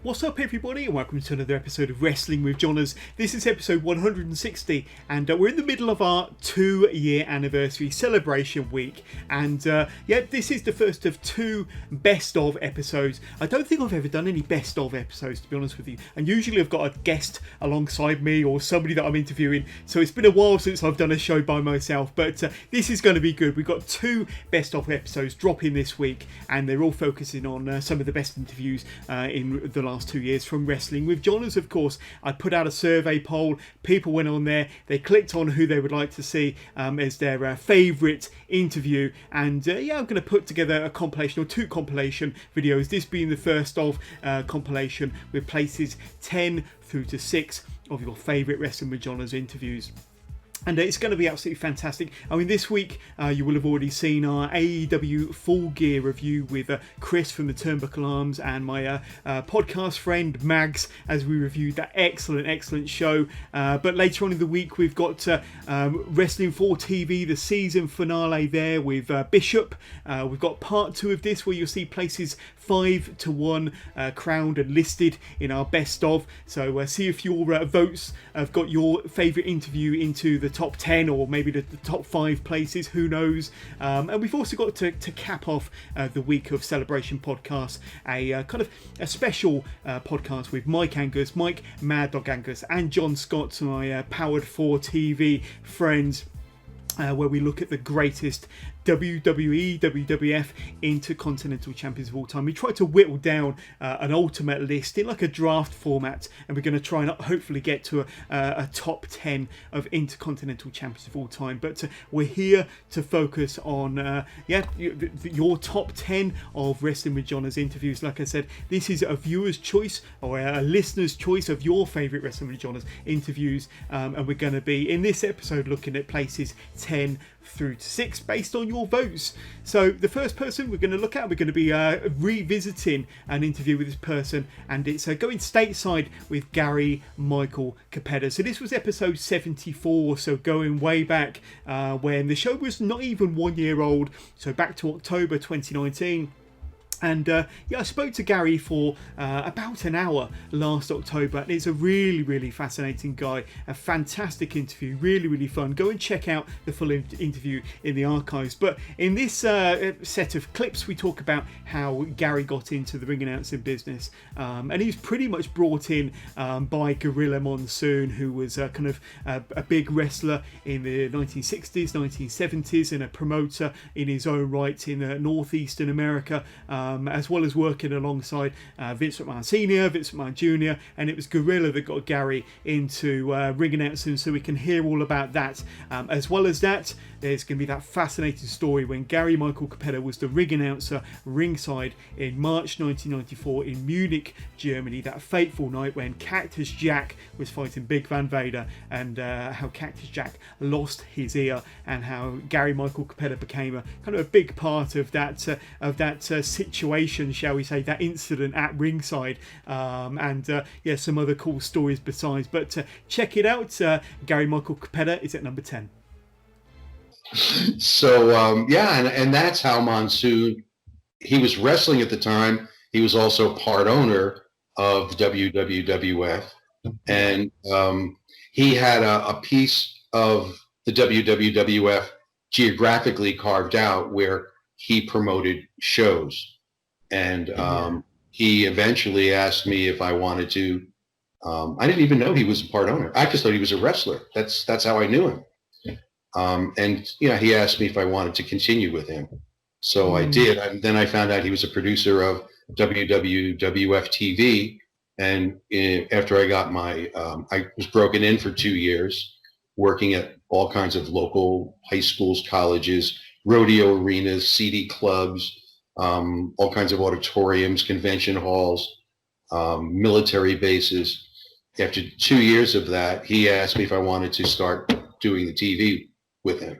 What's up, everybody, and welcome to another episode of Wrestling with Johners. This is episode 160, and we're in the middle of our 2-year anniversary celebration week. And this is the first of two best of episodes. I don't think I've ever done any best of episodes, to be honest with you. And usually I've got a guest alongside me or somebody that I'm interviewing. So it's been a while since I've done a show by myself, but this is going to be good. We've got two best of episodes dropping this week, and they're all focusing on some of the best interviews in the last 2 years from Wrestling with Johners. Of course, I put out a survey poll. People went on there, they clicked on who they would like to see as their favourite interview, and I'm going to put together a compilation or two compilation videos, this being the first of compilation with places 10 through to 6 of your favourite Wrestling with Johners interviews. And it's going to be absolutely fantastic. I mean, this week you will have already seen our AEW Full Gear review with Chris from the Turnbuckle Arms and my podcast friend Mags, as we reviewed that excellent show. But later on in the week, we've got Wrestling for TV, the season finale there with Bishop. We've got part 2 of this, where you'll see places 5 to 1 crowned and listed in our best of. So see if your votes have got your favourite interview into the top 10 or maybe the top 5 places, who knows. And we've also got to cap off the week of Celebration podcast, a kind of a special podcast with Mike Mad Dog Angus, and John Scott, my Powered 4 TV friends, where we look at the greatest WWE, WWF Intercontinental Champions of all time. We try to whittle down an ultimate list in like a draft format, and we're going to try and hopefully get to a top 10 of Intercontinental Champions of all time. But we're here to focus on your top 10 of Wrestling with Johners interviews. Like I said, this is a viewer's choice or a listener's choice of your favourite Wrestling with Johners interviews, and we're going to be in this episode looking at places 10 through to 6 based on your votes. So the first person we're going to look at, we're going to be revisiting an interview with this person, and it's going stateside with Gary Michael Capetta. So this was episode 74, so going way back when the show was not even 1 year old, so back to October 2019. And I spoke to Gary for about an hour last October, and he's a really fascinating guy, a fantastic interview, really fun. Go and check out the full interview in the archives. But in this set of clips, we talk about how Gary got into the ring announcing business, and he was pretty much brought in by Gorilla Monsoon, who was kind of a big wrestler in the 1960s, 1970s, and a promoter in his own right in northeastern America. As well as working alongside Vince McMahon Sr., Vince McMahon Jr., and it was Gorilla that got Gary into ring announcing, so we can hear all about that. As well as that, there's going to be that fascinating story when Gary Michael Capetta was the ring announcer ringside in March 1994 in Munich, Germany, that fateful night when Cactus Jack was fighting Big Van Vader, and how Cactus Jack lost his ear, and how Gary Michael Capetta became a kind of a big part of that situation, shall we say, that incident at ringside, and some other cool stories besides. But check it out. Gary Michael Capetta is at number 10. So and that's how Monsoon, he was wrestling at the time. He was also part owner of WWF, and he had a piece of the WWF geographically carved out where he promoted shows. And he eventually asked me if I wanted to. I didn't even know he was a part owner. I just thought he was a wrestler. That's how I knew him. And he asked me if I wanted to continue with him. So I did. And then I found out he was a producer of WWF TV. And after I got I was broken in for 2 years, working at all kinds of local high schools, colleges, rodeo arenas, CD clubs, all kinds of auditoriums, convention halls, military bases. After 2 years of that, he asked me if I wanted to start doing the TV with him.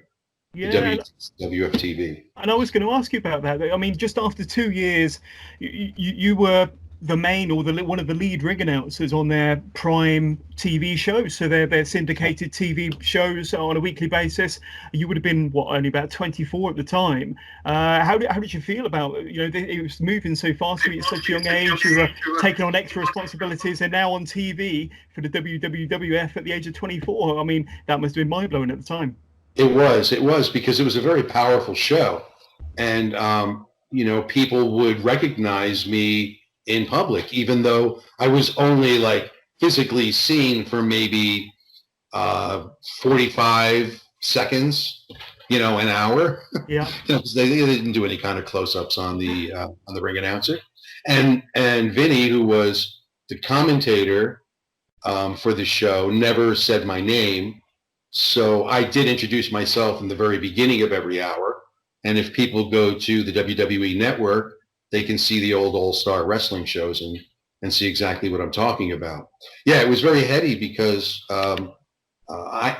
WWF TV. And I was going to ask you about that. I mean, just after 2 years, you were the main or one of the lead ring announcers on their prime TV shows. So their syndicated TV shows on a weekly basis. You would have been only about 24 at the time. How did you feel about it was moving so fast at such a young age? You were taking on extra responsibilities, and now on TV for the WWF at the age of 24. I mean, that must have been mind blowing at the time. It was because it was a very powerful show, and people would recognize me in public, even though I was only like physically seen for maybe 45 seconds, an hour. Yeah. They didn't do any kind of close-ups on the ring announcer, and Vinny, who was the commentator for the show, never said my name. So I did introduce myself in the very beginning of every hour. And if people go to the WWE network, they can see the old All-Star wrestling shows and see exactly what I'm talking about. Yeah, it was very heady because I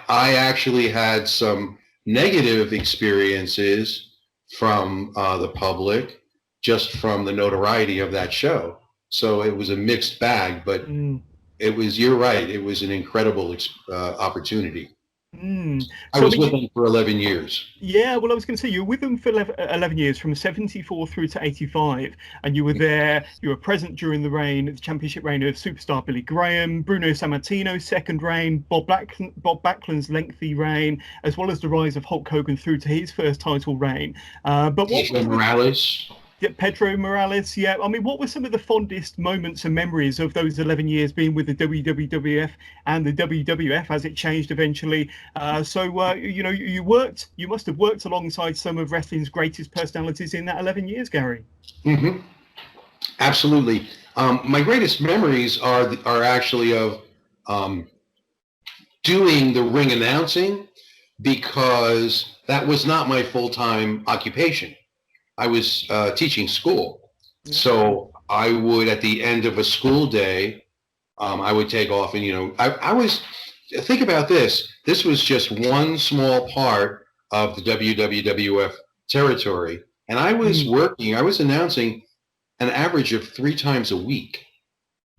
actually had some negative experiences from the public just from the notoriety of that show. So it was a mixed bag, but you're right, it was an incredible opportunity. I was with them for 11 years. Yeah, well, I was going to say you were with them for 11 years, from 74 through to 85, and you were there. You were present during the championship reign of superstar Billy Graham, Bruno Sammartino's second reign, Bob Backlund's lengthy reign, as well as the rise of Hulk Hogan through to his first title reign. But Morales. Yeah, Pedro Morales, yeah. I mean, what were some of the fondest moments and memories of those 11 years being with the WWF and the WWF as it changed eventually? You must have worked alongside some of wrestling's greatest personalities in that 11 years, Gary. Mm-hmm. Absolutely. My greatest memories are actually of doing the ring announcing, because that was not my full-time occupation. I was teaching school. So I would, at the end of a school day, I would take off and, I was, think about this. This was just one small part of the WWF territory. And I was I was announcing an average of 3 times a week.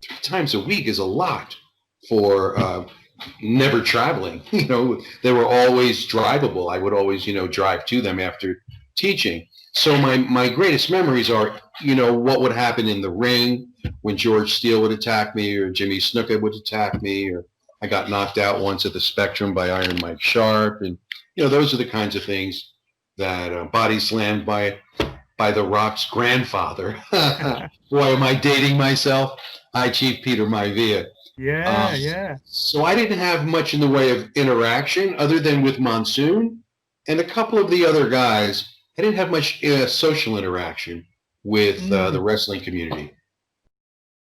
3 times a week is a lot for never traveling. They were always drivable. I would always, drive to them after teaching. So my greatest memories are, what would happen in the ring when George Steele would attack me, or Jimmy Snuka would attack me, or I got knocked out once at the Spectrum by Iron Mike Sharp. And, those are the kinds of things that body slammed by The Rock's grandfather. Boy, am I dating myself? Hi, Chief Peter Maivia. Yeah. So I didn't have much in the way of interaction other than with Monsoon and a couple of the other guys. I didn't have much social interaction with the wrestling community.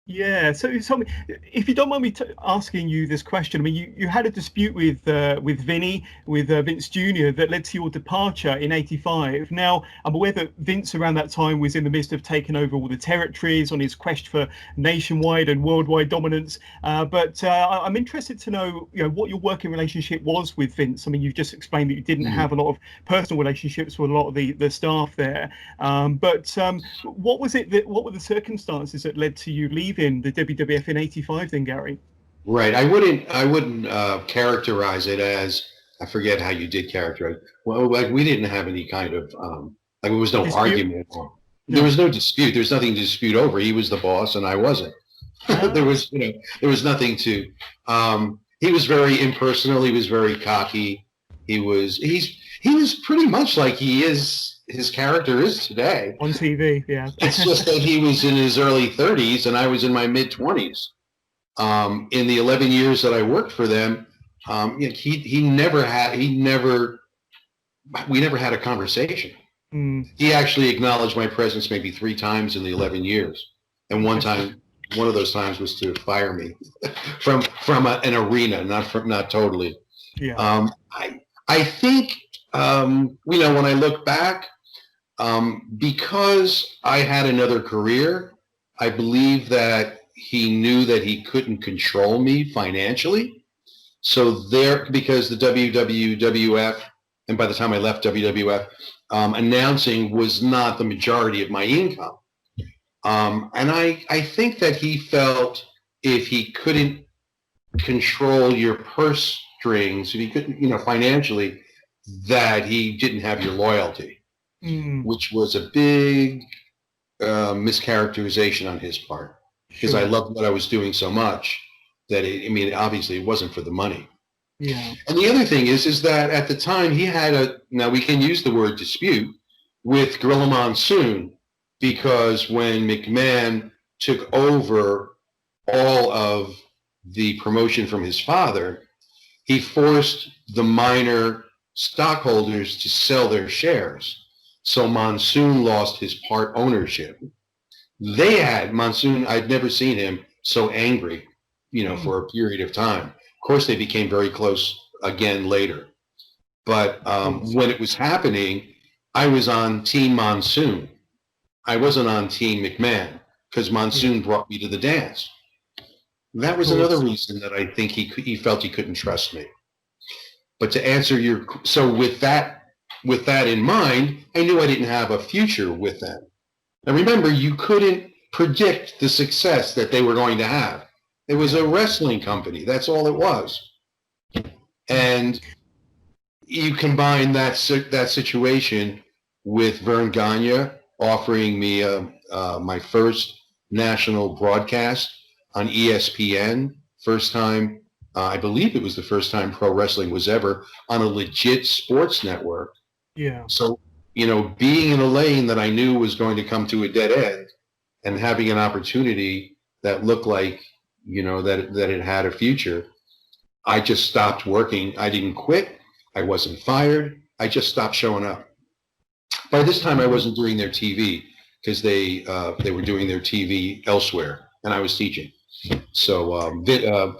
Yeah, so if you don't mind me asking you this question, I mean, you had a dispute with Vinny, with Vince Jr. that led to your departure in '85. Now, I'm aware that Vince around that time was in the midst of taking over all the territories on his quest for nationwide and worldwide dominance. But I'm interested to know, what your working relationship was with Vince. I mean, you've just explained that you didn't have a lot of personal relationships with a lot of the staff there. But what were the circumstances that led to you leaving the WWF in '85 then, Gary? Right. I wouldn't characterize it as, I forget how you did characterize it. Well, like, we didn't have any kind of there was no argument. There was no dispute. There's nothing to dispute over. He was the boss and I wasn't. There was nothing to he was very impersonal. He was very cocky. He was pretty much like his character is today on TV. Yeah. It's just that he was in his early 30s and I was in my mid 20s. In the 11 years that I worked for them, we never had a conversation. He actually acknowledged my presence maybe 3 times in the 11 years. And one of those times was to fire me from an arena, not totally. Yeah. I think, when I look back, because I had another career, I believe that he knew that he couldn't control me financially. So because the WWF, and by the time I left WWF, announcing was not the majority of my income. And I think that he felt if he couldn't control your purse strings, if he couldn't, financially, that he didn't have your loyalty, which was a big mischaracterization on his part, because I loved what I was doing so much that obviously it wasn't for the money. Yeah. And the other thing is that at the time he had now we can use the word dispute with Gorilla Monsoon, because when McMahon took over all of the promotion from his father, he forced the minor stockholders to sell their shares. So Monsoon lost his part ownership. Monsoon, I'd never seen him so angry, for a period of time. Of course, they became very close again later. But when it was happening, I was on Team Monsoon. I wasn't on Team McMahon, because Monsoon brought me to the dance. That was another reason that I think he felt he couldn't trust me. But to answer so with that in mind, I knew I didn't have a future with them. Now remember, you couldn't predict the success that they were going to have. It was a wrestling company. That's all it was. And you combine that situation with Vern Gagne offering me my first national broadcast on ESPN. First time, I believe it was the first time pro wrestling was ever on a legit sports network. Yeah. So, being in a lane that I knew was going to come to a dead end, and having an opportunity that looked like, that it had a future, I just stopped working. I didn't quit. I wasn't fired. I just stopped showing up. By this time, I wasn't doing their TV, because they were doing their TV elsewhere, and I was teaching. So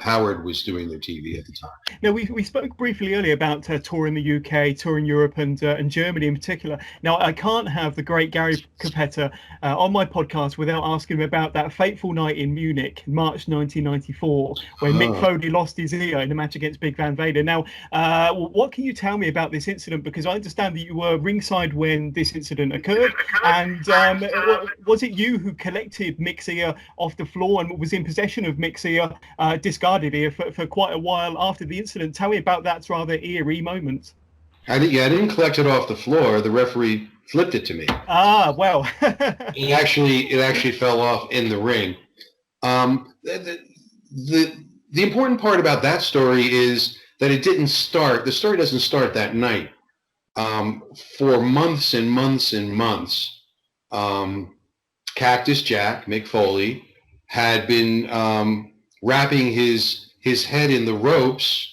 Howard was doing their TV at the time. Now, we spoke briefly earlier about touring the UK, touring Europe, and Germany in particular. Now, I can't have the great Gary Capetta on my podcast without asking him about that fateful night in Munich, March 1994, when Mick Foley lost his ear in a match against Big Van Vader. Now, what can you tell me about this incident? Because I understand that you were ringside when this incident occurred, and was it you who collected Mick's ear off the floor and was in possession of Mick's ear, discarded ear for quite a while after the incident? Tell me about that rather eerie moment. I didn't collect it off the floor. The referee flipped it to me. Well. it actually fell off in the ring. The important part about that story is that it didn't start. The story doesn't start that night. For months and months and months, Cactus Jack, Mick Foley, had been wrapping his head in the ropes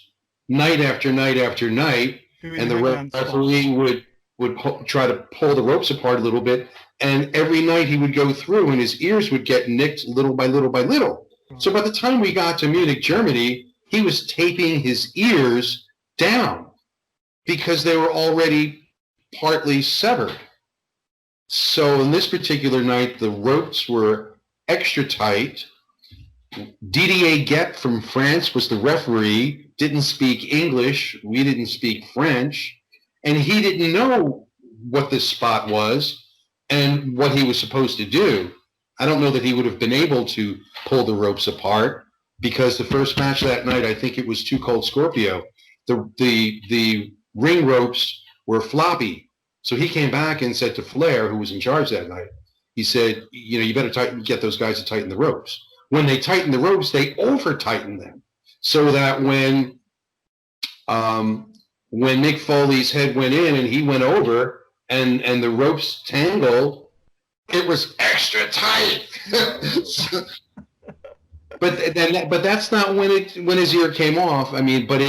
night after night after night, and the referee would try to pull the ropes apart a little bit, and every night he would go through and his ears would get nicked little by little by little. So by the time we got to Munich, Germany, he was taping his ears down because they were already partly severed. So in this particular night, the ropes were extra tight. Didier Guet from France was the referee, didn't speak English, we didn't speak French, and he didn't know what this spot was and what he was supposed to do. I don't know that he would have been able to pull the ropes apart, because the first match that night, I think it was Too Cold Scorpio, the ring ropes were floppy. So he came back and said to Flair, who was in charge that night, he said, you better get those guys to tighten the ropes. When they tightened the ropes, they over-tightened them, so that when Mick Foley's head went in and he went over and the ropes tangled, it was extra tight. But that's not when his ear came off. But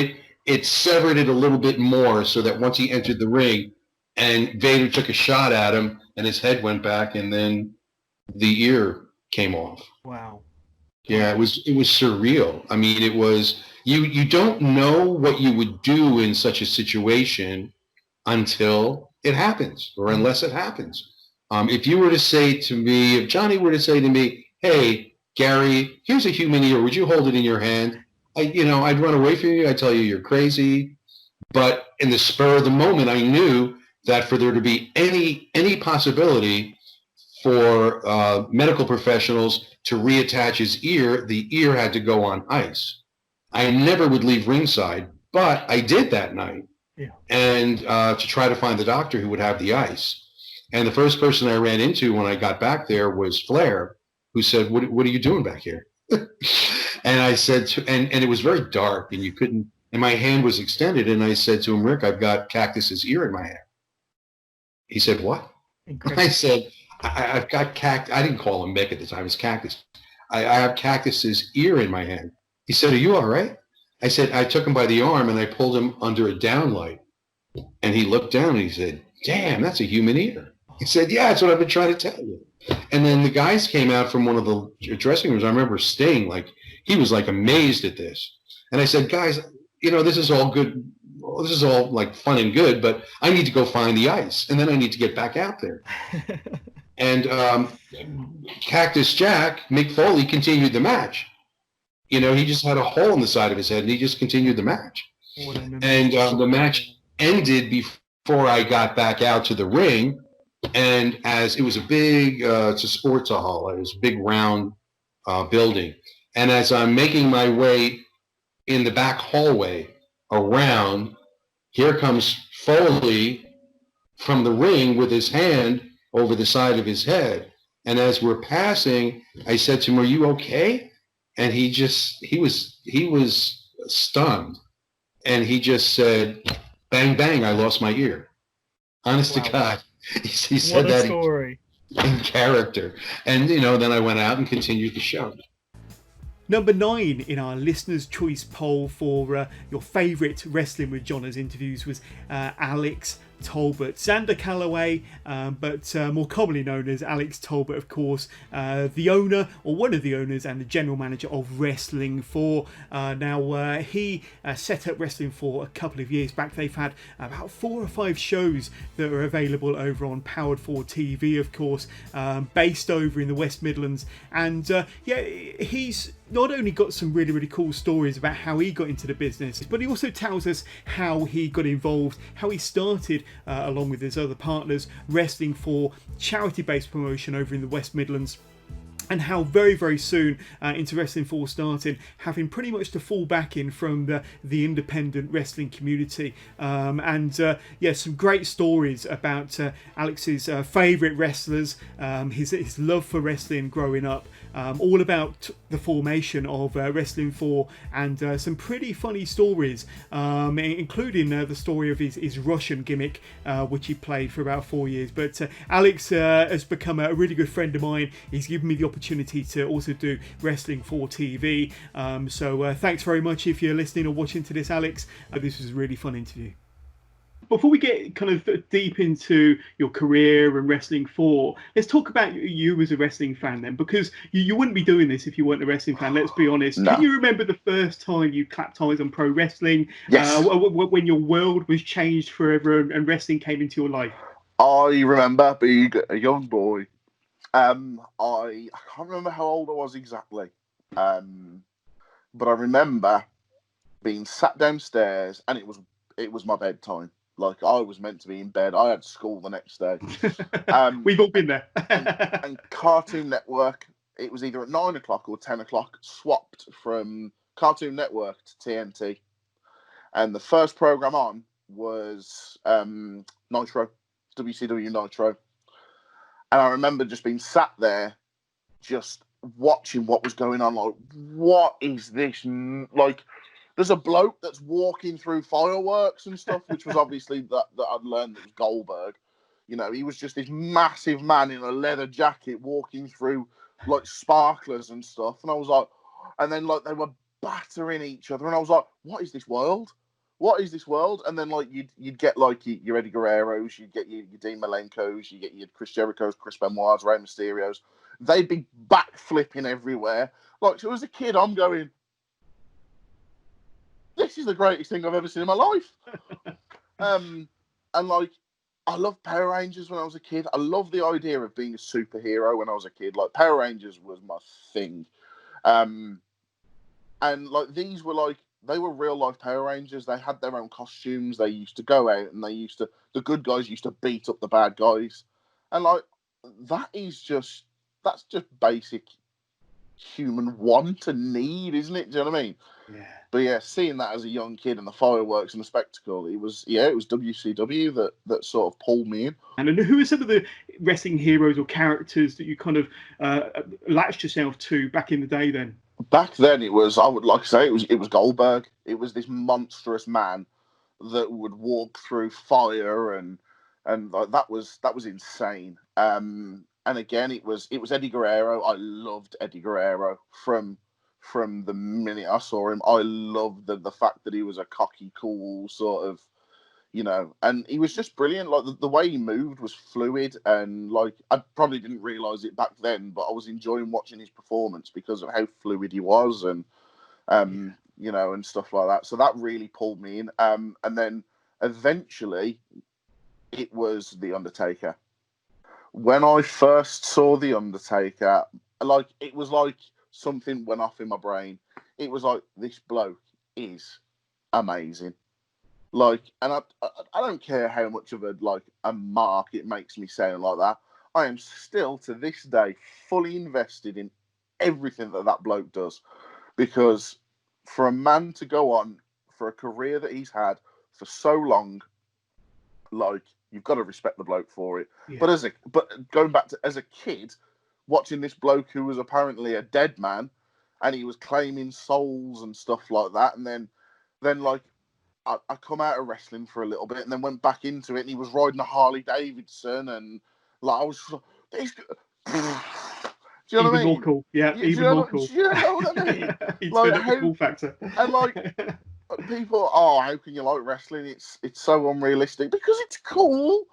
it severed it a little bit more, so that once he entered the ring and Vader took a shot at him and his head went back, and then the ear came off. Wow. Yeah, it was surreal. It was, you don't know what you would do in such a situation until it happens, or unless it happens. If Johnny were to say to me, hey, Gary, here's a human ear, would you hold it in your hand? I'd run away from you. I'd tell you you're crazy. But in the spur of the moment, I knew that for there to be any possibility for medical professionals to reattach his ear. The ear had to go on ice. I never would leave ringside, but I did that night. Yeah. And to try to find the doctor who would have the ice. And the first person I ran into when I got back there was Flair, who said, what are you doing back here? And I said, and it was very dark and you couldn't, and my hand was extended. And I said to him, Rick, I've got Cactus's ear in my hand. He said, what? Incredible. I said, I've got Cactus. I didn't call him Mick at the time. It's Cactus. I have Cactus's ear in my hand. He said, are you all right? I said, I took him by the arm and I pulled him under a downlight. And he looked down and he said, damn, that's a human ear. He said, yeah, that's what I've been trying to tell you. And then the guys came out from one of the dressing rooms. I remember Sting, like, he was like amazed at this. And I said, guys, you know, this is all good. This is all like fun and good, but I need to go find the ice. And then I need to get back out there. And Cactus Jack, Mick Foley, continued the match. You know, he just had a hole in the side of his head and he just continued the match. And the match ended before I got back out to the ring. And as it was a big, it's a sports hall, it was a big round building. And as I'm making my way in the back hallway around, here comes Foley from the ring with his hand over the side of his head. And as we're passing, I said to him, are you okay? And he was stunned. And he just said, bang, bang, I lost my ear. Honest to God. He said that story. In character. And, you know, then I went out and continued the show. Number 9 in our listeners' choice poll for your favourite Wrestling with Johners interviews was Alex Talbot. Xander Calloway, but more commonly known as Alex Talbot, of course, the owner, or one of the owners, and the general manager of Wrestling 4. Now, he set up Wrestling 4 a couple of years back. They've had about 4 or 5 shows that are available over on Powered 4 TV, of course, based over in the West Midlands. And yeah, he's not only got some really, really cool stories about how he got into the business, but he also tells us how he got involved, how he started, along with his other partners, Wrestling 4 charity-based promotion over in the West Midlands. And how very, very soon into Wrestling 4 started, having pretty much to fall back in from the independent wrestling community. Yeah, some great stories about Alex's favourite wrestlers, his love for wrestling growing up, all about the formation of Wrestling 4, and some pretty funny stories, including the story of his Russian gimmick, which he played for about 4 years. But Alex has become a really good friend of mine. He's given me the opportunity to also do Wrestling 4 TV. So thanks very much if you're listening or watching to this, Alex. This was a really fun interview. Before we get kind of deep into your career and Wrestling 4, let's talk about you as a wrestling fan then, because you wouldn't be doing this if you weren't a wrestling fan, let's be honest. No. Can you remember the first time you clapped eyes on pro wrestling? Yes. When your world was changed forever and wrestling came into your life? I remember being a young boy. I can't remember how old I was exactly, but I remember being sat downstairs and it was my bedtime. Like, I was meant to be in bed. I had school the next day. We've all been there. and Cartoon Network, it was either at 9 o'clock or 10 o'clock, swapped from Cartoon Network to TNT. And the first program on was Nitro, WCW Nitro. And I remember just being sat there, just watching what was going on. Like, what is this? Like, there's a bloke that's walking through fireworks and stuff, which was obviously that I'd learned that was Goldberg. You know, he was just this massive man in a leather jacket walking through, like, sparklers and stuff. And I was like, and then, like, they were battering each other. And I was like, what is this world? What is this world? And then, like, you'd get, like, your Eddie Guerreros, you'd get your Dean Malenkos, you get your Chris Jerichos, Chris Benoit's, Rey Mysterios. They'd be backflipping everywhere. Like, so as a kid, I'm going, this is the greatest thing I've ever seen in my life. And, like, I loved Power Rangers when I was a kid. I loved the idea of being a superhero when I was a kid. Like, Power Rangers was my thing. And, like, these were, like, they were real-life Power Rangers. They had their own costumes. They used to go out and the good guys used to beat up the bad guys. And, like, that's just basic human want and need, isn't it? Do you know what I mean? Yeah. But yeah, seeing that as a young kid and the fireworks and the spectacle, it was WCW that sort of pulled me in. And who are some of the wrestling heroes or characters that you kind of latched yourself to back in the day then? Back then, it was, I would like to say, it was Goldberg. It was this monstrous man that would walk through fire, and like, that was insane. And again, it was Eddie Guerrero. I loved Eddie Guerrero from the minute I saw him. I loved the fact that he was a cocky, cool sort of, and he was just brilliant. Like the way he moved was fluid, and like I probably didn't realize it back then, but I was enjoying watching his performance because of how fluid he was, and and stuff like that. So that really pulled me in. And then eventually, it was The Undertaker. When I first saw The Undertaker, like it was like something went off in my brain. It was like, this bloke is amazing. Like, and I don't care how much of a mark it makes me sound like that. I am still to this day fully invested in everything that bloke does, because for a man to go on for a career that he's had for so long, like, you've got to respect the bloke for it. Yeah. But going back to as a kid, watching this bloke who was apparently a dead man, and he was claiming souls and stuff like that, and then like I come out of wrestling for a little bit, and then went back into it, and he was riding a Harley Davidson, and like I was just, do you know what I mean? More cool, yeah. Even more cool. Do you know what I mean? He turned up the cool factor. And like people, how can you like wrestling? It's so unrealistic because it's cool.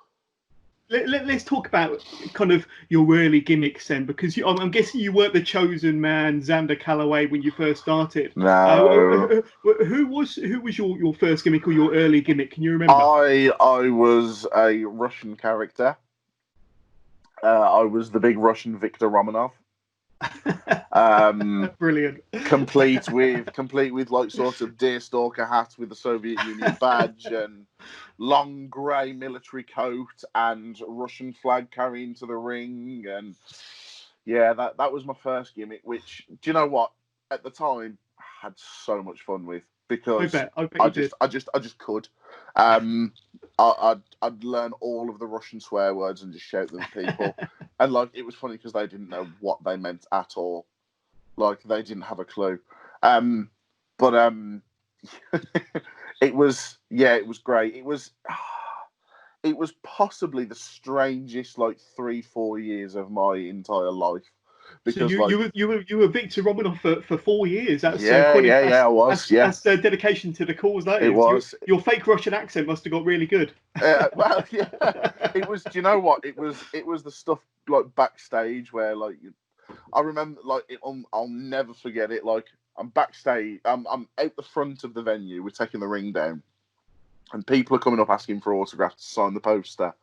Let's talk about kind of your early gimmicks then, because I'm guessing you weren't the chosen man, Xander Calloway, when you first started. No. Who was your first gimmick or your early gimmick? Can you remember? I was a Russian character. I was the big Russian Viktor Romanov. Brilliant. Complete with like sort of deerstalker hat with the Soviet Union badge and long grey military coat and Russian flag carrying to the ring, and yeah, that was my first gimmick, which, do you know what, at the time I had so much fun with, because I just could. I'd learn all of the Russian swear words and just shout them at people. And like, it was funny because they didn't know what they meant at all. Like, they didn't have a clue. But it was great. It was possibly the strangest 3-4 years of my entire life. Because so you were Viktor Romanov for 4 years. That's I was. That's dedication to the cause. That it is. was. Your fake Russian accent must have got really good. Well, yeah, it was. Do you know what? It was the stuff like backstage where I remember I'll never forget it. Like, I'm backstage. I'm out the front of the venue. We're taking the ring down, and people are coming up asking for autographs to sign the poster.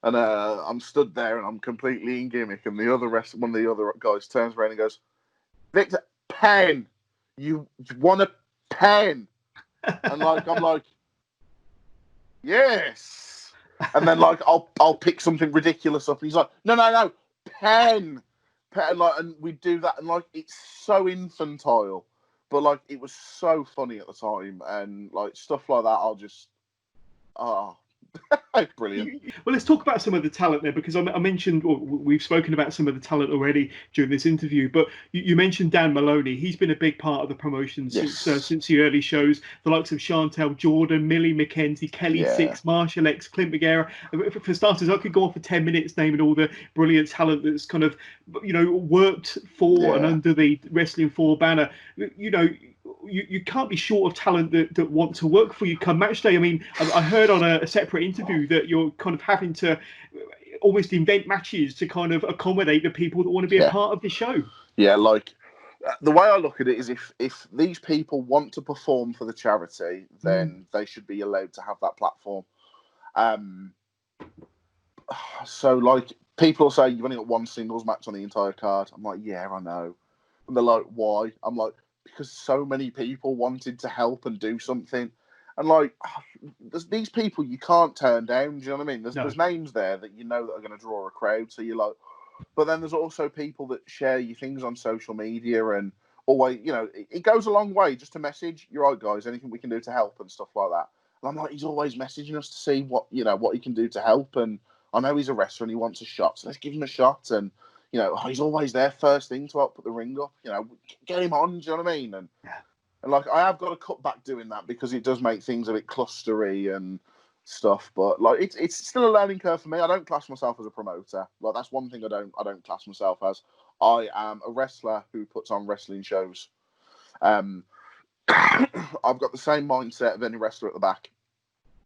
And I'm stood there, and I'm completely in gimmick. And one of the other guys turns around and goes, "Victor, pen! You want a pen?" And I'm like, "Yes." And then I'll pick something ridiculous up, and he's like, "No, pen." And we do that, and it's so infantile, but it was so funny at the time, and stuff like that. I'll just, brilliant. Well, let's talk about some of the talent there, because I mentioned, or we've spoken about some of the talent already during this interview, but you mentioned Dan Maloney. He's been a big part of the promotion since the early shows. The likes of Chantel Jordan, Millie McKenzie, Kelly Six, Marshall X, Clint McGarrett. For starters, I could go on for 10 minutes naming all the brilliant talent that's kind of, worked for and under the Wrestling 4 banner. You can't be short of talent that want to work for you come match day. I mean, I heard on a separate interview that you're kind of having to almost invent matches to kind of accommodate the people that want to be a part of the show. Yeah, the way I look at it is if these people want to perform for the charity, then they should be allowed to have that platform. So people say you've only got one singles match on the entire card. I'm like, yeah, I know. And they're like, why? I'm like, because so many people wanted to help and do something. And like, there's these people you can't turn down. Do you know what I mean? No. There's names there that you know that are going to draw a crowd. So you're like, but then there's also people that share your things on social media and always, you know, it goes a long way just to message. You're right, guys. Anything we can do to help and stuff like that. And I'm like, he's always messaging us to see what he can do to help. And I know he's a wrestler and he wants a shot, so let's give him a shot. And he's always there first thing to help put the ring up. Get him on. Do you know what I mean? And like, I have got to cut back doing that because it does make things a bit clustery and stuff. But like, it's still a learning curve for me. I don't class myself as a promoter. Like, that's one thing I don't class myself as. I am a wrestler who puts on wrestling shows. I've got the same mindset of any wrestler at the back.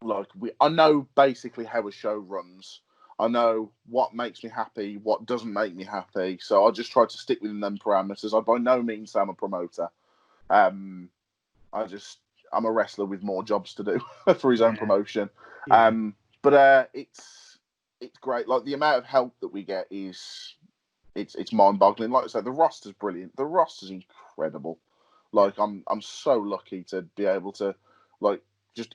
Like, I know basically how a show runs. I know what makes me happy, what doesn't make me happy. So I just try to stick within them parameters. I by no means say I'm a promoter. I'm a wrestler with more jobs to do for his own promotion. Yeah. But it's great. Like, the amount of help that we get is it's mind-boggling. Like I said, the roster's brilliant. The roster's incredible. Like, I'm so lucky to be able to just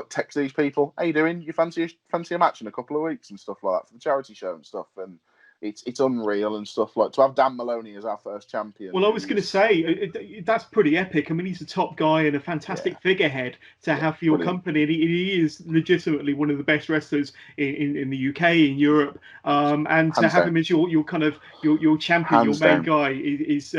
text these people. How you doing? You fancy a match in a couple of weeks and stuff like that for the charity show and stuff. And it's unreal and stuff. Like, to have Dan Maloney as our first champion. Well, I was going to say, that's pretty epic. I mean, he's a top guy and a fantastic figurehead to have for your company. And he is legitimately one of the best wrestlers in the UK, in Europe. And to have him as your champion, your main guy, is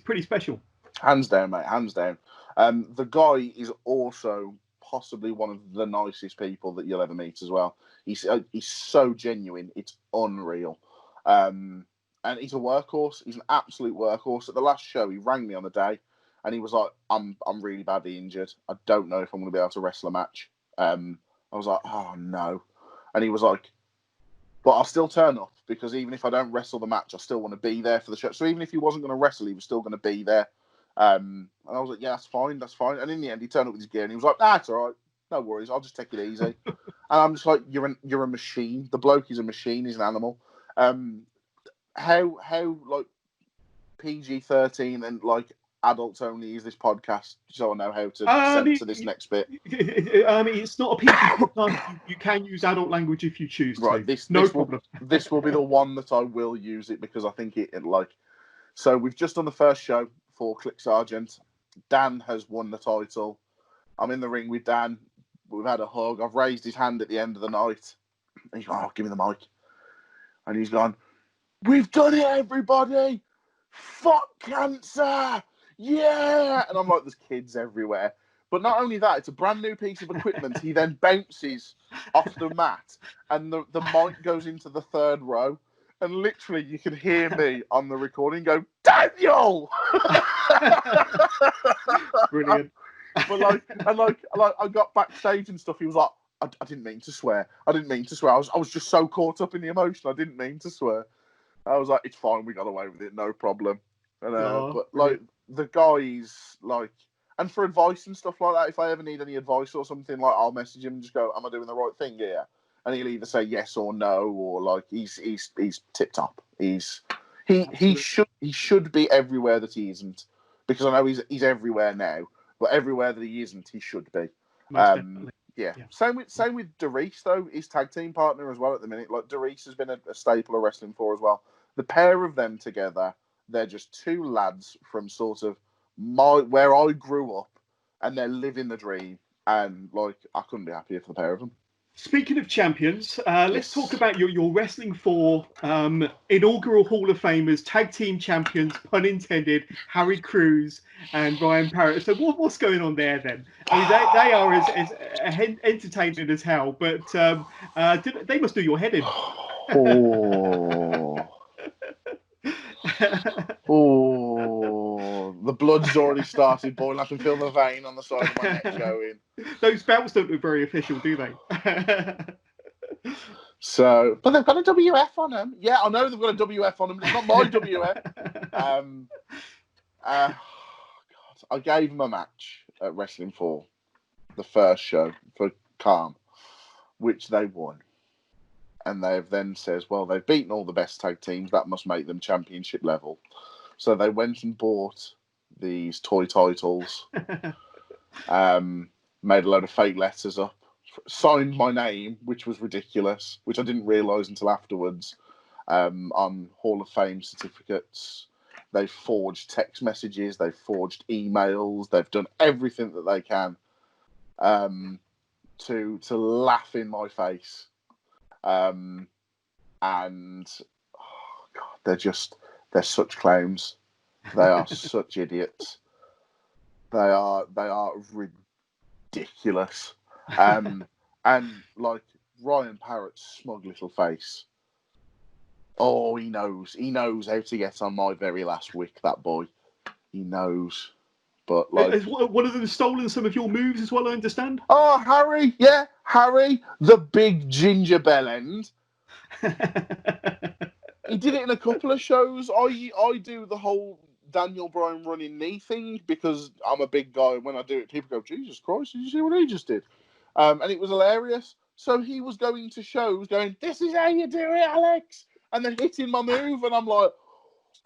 pretty special. Hands down, mate. Hands down. The guy is also possibly one of the nicest people that you'll ever meet as well. He's so genuine. It's unreal. And he's a workhorse. He's an absolute workhorse. At the last show, he rang me on the day, and he was like, "I'm really badly injured. I don't know if I'm going to be able to wrestle a match." I was like, "Oh no," and he was like, "But I'll still turn up because even if I don't wrestle the match, I still want to be there for the show." So even if he wasn't going to wrestle, he was still going to be there. And I was like, "Yeah, that's fine. And in the end, he turned up with his gear, and he was like, "It's all right. No worries. I'll just take it easy." And I'm just like, "You're a machine. The bloke is a machine. He's an animal." How like PG-13 and like adults only is this podcast, so I know how to censor this next bit. It's not a PG podcast. You can use adult language if you choose to. No problem. This will be the one that I will use it because I think it like. So we've just done the first show for Click Sergeant. Dan has won the title. I'm in the ring with Dan. We've had a hug. I've raised his hand at the end of the night. And he's gone, "Oh, give me the mic." And he's gone, "We've done it, everybody! Fuck cancer! Yeah!" And I'm like, there's kids everywhere. But not only that, it's a brand new piece of equipment. He then bounces off the mat, and the mic goes into the third row. And literally, you can hear me on the recording go, "Daniel!" Brilliant. But I got backstage and stuff. He was like, I didn't mean to swear. I was just so caught up in the emotion. I didn't mean to swear. I was like, "It's fine. We got away with it. No problem." And but like, the guys like, and for advice and stuff like that, if I ever need any advice or something, like, I'll message him and just go, "Am I doing the right thing here?" And he'll either say yes or no, or like, he's tip top. He should be everywhere that he isn't, because I know he's everywhere now, but everywhere that he isn't, he should be. Yeah. Same with Darice, though, his tag team partner as well at the minute. Like, Darice has been a staple of wrestling for as well. The pair of them together, they're just two lads from sort of where I grew up, and they're living the dream. And like, I couldn't be happier for the pair of them. Speaking of champions, let's talk about your Wrestling 4 inaugural Hall of Famers, tag team champions, pun intended, Harry Crews and Ryan Parrott. So what's going on there then? I mean, they are as entertaining as hell, but they must do your head in. Oh, the blood's already started boiling. I can feel the vein on the side of my neck going. Those belts don't look very official, do they? So, but they've got a WF on them. Yeah, I know they've got a WF on them. It's not my WF. God, I gave them a match at Wrestling 4, the first show for Calm, which they won. And they've then says, well, they've beaten all the best tag teams. That must make them championship level. So they went and bought these toy titles. made a load of fake letters up, signed my name, which was ridiculous, which I didn't realise until afterwards, on Hall of Fame certificates. They've forged text messages, they've forged emails, they've done everything that they can to laugh in my face. And oh God, they're such clowns. They are such idiots. They are ridiculous. And like Ryan Parrott's smug little face. Oh, he knows how to get on my very last wick, that boy. He knows. But like, has one of them stolen some of your moves as well, I understand? Oh, Harry, yeah, Harry, the big ginger bell end. He did it in a couple of shows. I do the whole Daniel Bryan running knee thing because I'm a big guy. And when I do it, people go, Jesus Christ, did you see what he just did? And it was hilarious. So he was going to shows going, this is how you do it, Alex. And then hitting my move. And I'm like,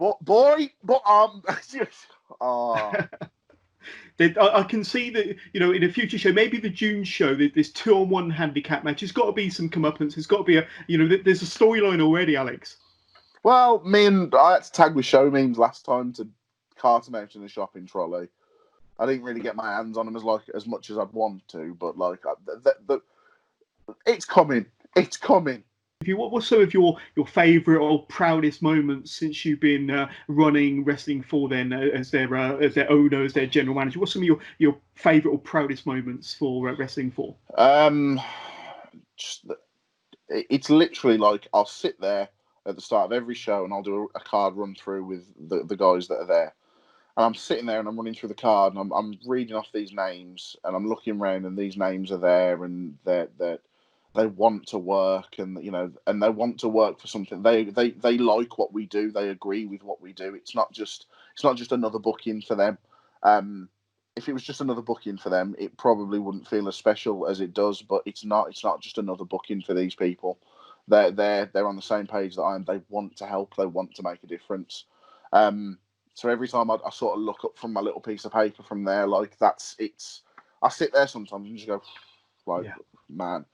oh. I can see that, in a future show, maybe the June show, this 2-on-1 handicap match, there's got to be some comeuppance. There's got to be there's a storyline already, Alex. Well, I had to tag with show memes last time to cart them out in the shopping trolley. I didn't really get my hands on them as much as I'd want to, but it's coming. It's coming. What were some of your favourite or proudest moments since you've been running Wrestling 4 then as their owner, as their general manager? What's some of your favourite or proudest moments for Wrestling 4? It's literally like I'll sit there at the start of every show and I'll do a card run through with the guys that are there. And I'm sitting there and I'm running through the card and I'm reading off these names and I'm looking around and these names are there and they want to work and they want to work for something. They like what we do. They agree with what we do. It's not just another booking for them. If it was just another booking for them, it probably wouldn't feel as special as it does. But it's not. It's not just another booking for these people. They're on the same page that I am. They want to help. They want to make a difference. So every time I sort of look up from my little piece of paper from there, like I sit there sometimes and just go, like, man.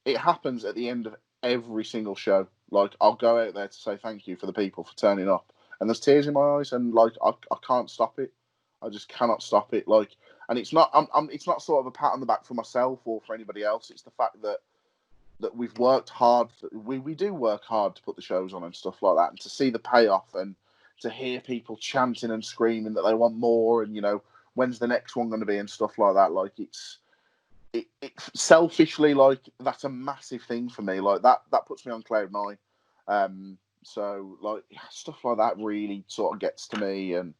It happens at the end of every single show. Like I'll go out there to say thank you for the people for turning up, and there's tears in my eyes, and like I can't stop it. I just cannot stop it. Like, and it's not it's not sort of a pat on the back for myself or for anybody else. It's the fact that we've worked hard. We do work hard to put the shows on and stuff like that, and to see the payoff and to hear people chanting and screaming that they want more, and when's the next one going to be and stuff like that. Like it selfishly, like that's a massive thing for me. Like that puts me on cloud nine. So like stuff like that really sort of gets to me, and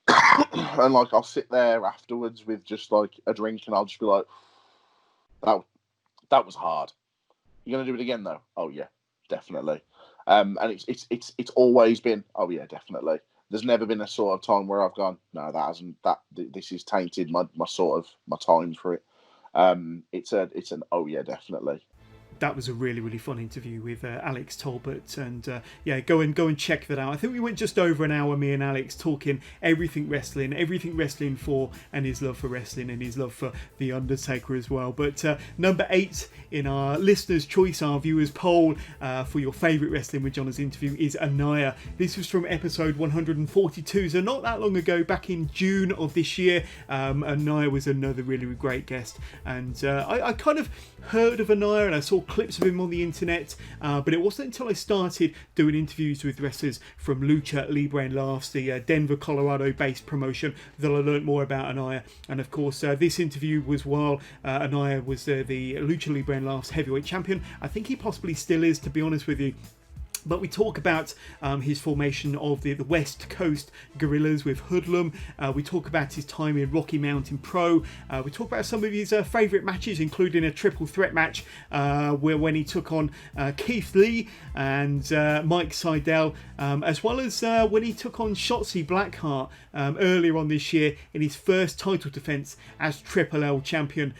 and like I'll sit there afterwards with just like a drink, and I'll just be like, that was hard. You're gonna do it again though? Oh yeah, definitely. And it's always been, oh yeah, definitely. There's never been a sort of time where I've gone, no, this is tainted my time for it. It's an oh yeah, definitely. That was a really, really fun interview with Alex Talbot, and go and check that out. I think we went just over an hour, me and Alex, talking everything wrestling 4, and his love for wrestling and his love for The Undertaker as well. But number 8 in our listeners' choice, our viewers' poll for your favourite Wrestling with Johners interview is Anaya. This was from episode 142, so not that long ago, back in June of this year. Anaya was another really great guest, and I kind of heard of Anaya and I saw clips of him on the internet, but it wasn't until I started doing interviews with wrestlers from Lucha Libre and Laughs, the Denver, Colorado based promotion, that I learned more about Anaya. And of course this interview was while Anaya was the Lucha Libre and Laughs heavyweight champion. I think he possibly still is, to be honest with you. But we talk about his formation of the West Coast Guerrillas with Hoodlum. We talk about his time in Rocky Mountain Pro. We talk about some of his favourite matches, including a triple threat match when he took on Keith Lee and Mike Seidel, as well as when he took on Shotzi Blackheart earlier on this year in his first title defence as Triple L champion.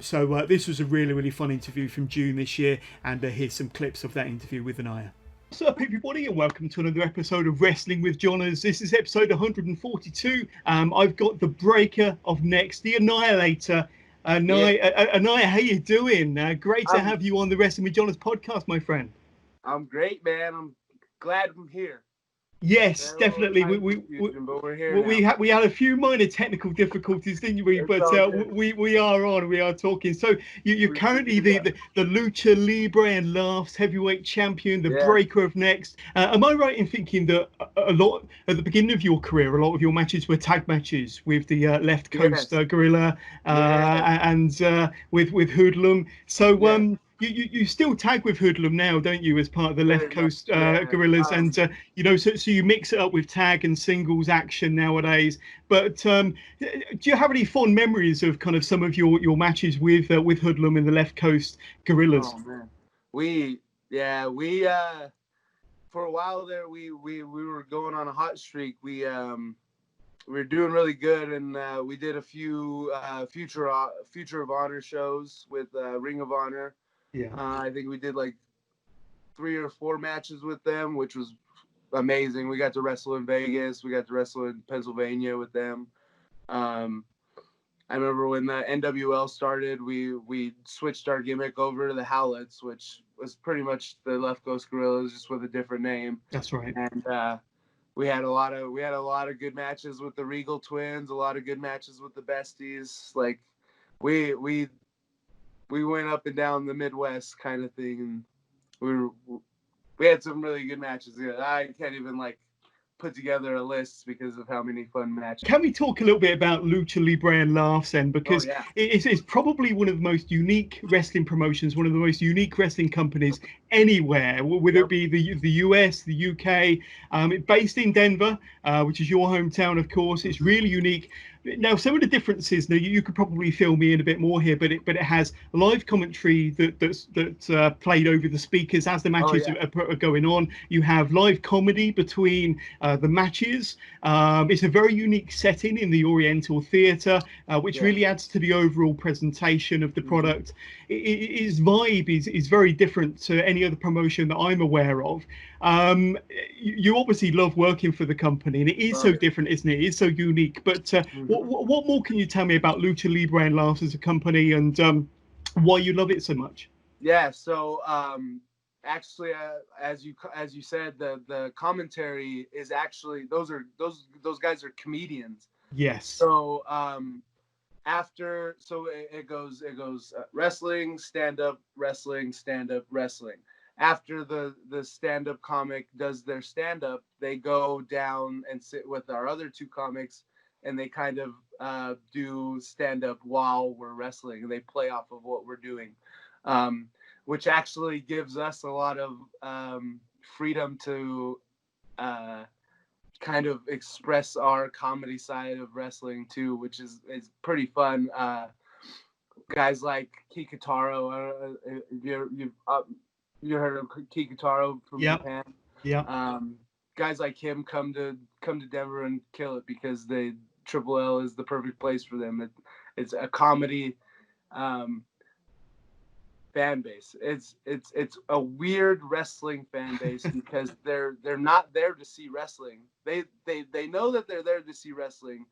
So this was a really, really fun interview from June this year, and here's some clips of that interview with Anaya. What's up, everybody, and welcome to another episode of Wrestling with Johners. This is episode 142. I've got the breaker of necks, the Annihilator. Anaya, how you doing? Great to have you on the Wrestling with Johners podcast, my friend. I'm great, man. I'm glad I'm here. Yes, definitely. We had a few minor technical difficulties, didn't we? But we are on. We are talking. So you're currently the Lucha Libre and Laughs heavyweight champion, the breaker of necks. Am I right in thinking that a lot at the beginning of your career, a lot of your matches were tag matches with the Left Coast Gorilla and with Hoodlum? So You still tag with Hoodlum now, don't you, as part of the Left Coast Gorillas? And, so you mix it up with tag and singles action nowadays. But do you have any fond memories of kind of some of your matches with Hoodlum and the Left Coast Gorillas? Oh, man. We for a while there, we were going on a hot streak. We were doing really good, and we did a few Future of Honor shows with Ring of Honor. Yeah, I think we did like 3 or 4 matches with them, which was amazing. We got to wrestle in Vegas. We got to wrestle in Pennsylvania with them. I remember when the NWL started, we switched our gimmick over to the Howlets, which was pretty much the Left Coast Gorillas, just with a different name. That's right. And we had a lot of good matches with the Regal Twins, a lot of good matches with the Besties. Like we went up and down the Midwest kind of thing, and we had some really good matches. Yeah, I can't even put together a list because of how many fun matches. Can we talk a little bit about Lucha Libre and Laughs then? Because it's probably one of the most unique wrestling promotions, one of the most unique wrestling companies anywhere, whether it be the US, the UK. It's based in Denver, which is your hometown, of course. It's really unique. Now, some of the differences, now you could probably fill me in a bit more here, but it has live commentary that's played over the speakers as the matches are going on. You have live comedy between the matches. It's a very unique setting in the Oriental Theatre, which really adds to the overall presentation of the product. Its vibe is very different to any other promotion that I'm aware of. You obviously love working for the company, and it is so different, isn't it? It is so unique. But what more can you tell me about Lucha Libre and Laughs as a company, and why you love it so much? Yeah. So actually, as you said, the commentary is actually those guys are comedians. Yes. So it goes wrestling, stand up, wrestling, stand up, wrestling. After the stand-up comic does their stand-up, they go down and sit with our other 2 comics, and they kind of do stand-up while we're wrestling, and they play off of what we're doing, which actually gives us a lot of freedom to kind of express our comedy side of wrestling too, which is pretty fun. Guys like Kikutaro, you heard of Kikutaro from Japan? Yeah. Guys like him come to Denver and kill it because Triple L is the perfect place for them. It's a comedy fan base. It's a weird wrestling fan base because they're not there to see wrestling. They know that they're there to see wrestling.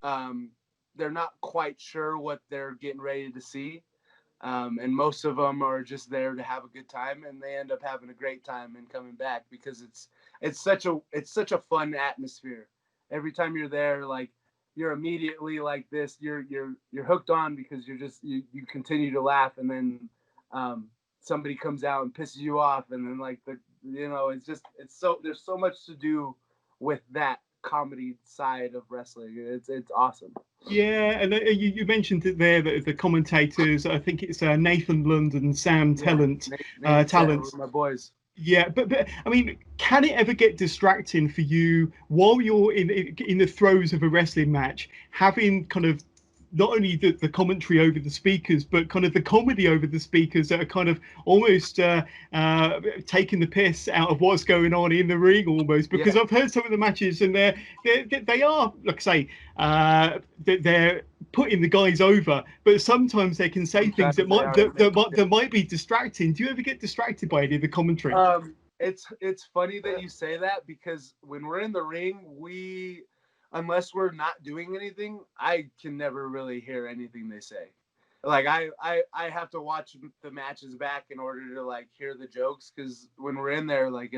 They're not quite sure what they're getting ready to see. And most of them are just there to have a good time, and they end up having a great time and coming back because it's such a fun atmosphere. Every time you're there, you're immediately like this. You're hooked on because you continue to laugh, and then somebody comes out and pisses you off, and then there's so much to do with that comedy side of wrestling. It's awesome. Yeah, and you mentioned it there, the commentators. I think it's Nathan Lund and Sam Talent. Talent, my boys. Yeah, but I mean, can it ever get distracting for you while you're in the throes of a wrestling match, having kind of not only the commentary over the speakers, but kind of the comedy over the speakers that are kind of almost taking the piss out of what's going on in the ring almost? Because I've heard some of the matches, and they are, like I say, they're putting the guys over, but sometimes they can say things that might be distracting. Do you ever get distracted by any of the commentary? it's funny that you say that, because when we're in the ring, unless we're not doing anything, I can never really hear anything they say. Like I have to watch the matches back in order to like hear the jokes, because when we're in there, like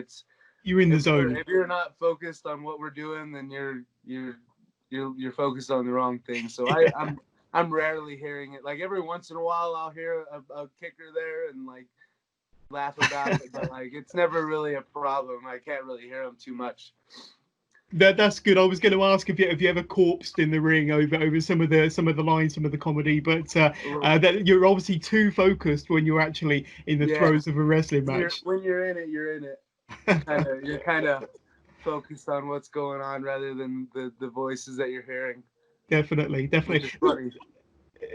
You're in the zone. If you're not focused on what we're doing, then you're focused on the wrong thing. So I'm rarely hearing it. Like every once in a while, I'll hear a kicker there and like laugh about it, but like it's never really a problem. I can't really hear them too much. That's good. I was going to ask if you ever corpsed in the ring over some of the lines, some of the comedy, but that you're obviously too focused when you're actually in the throes of a wrestling match. When you're in it, you're in it. You're kind of focused on what's going on rather than the voices that you're hearing. Definitely.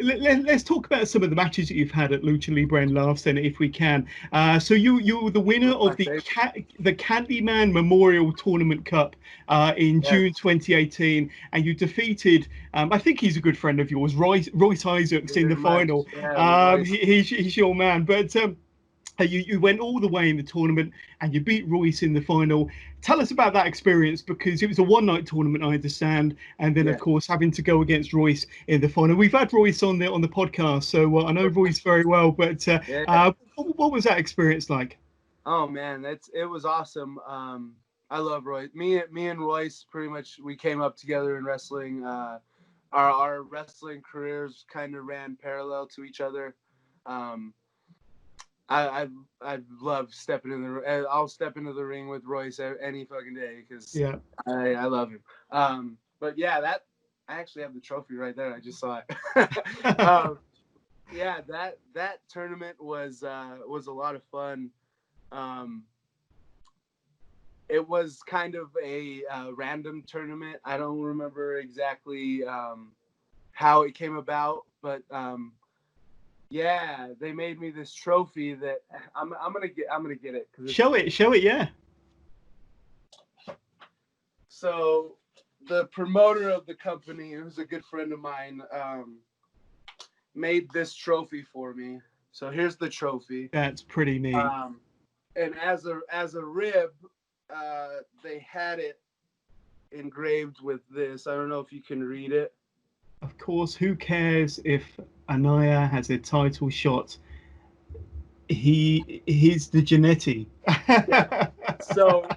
Let's talk about some of the matches that you've had at Lucha Libre and Laughs, then, if we can. So you were the winner of the Candyman Memorial Tournament Cup in June 2018, and you defeated, I think he's a good friend of yours, Royce Isaacs, in the final. He's your man, but you went all the way in the tournament and you beat Royce in the final. Tell us about that experience, because it was a one-night tournament, I understand, and then of course having to go against Royce in the final. We've had Royce on the podcast, so I know Royce very well. But what was that experience like? Oh man, it was awesome. I love Royce. Me and Royce, pretty much, we came up together in wrestling. Our wrestling careers kind of ran parallel to each other. I love stepping in the. I'll step into the ring with Royce any fucking day, because I love him. But yeah, that I actually have the trophy right there. I just saw it. Yeah, that tournament was a lot of fun. It was kind of a random tournament. I don't remember exactly how it came about, but yeah, they made me this trophy that I'm gonna get it. Show it, yeah. So the promoter of the company, who's a good friend of mine, made this trophy for me. So here's the trophy. That's pretty neat. And as a rib, they had it engraved with this. I don't know if you can read it. Of course, who cares if Anaya has a title shot? He's the Genetti. Yeah. So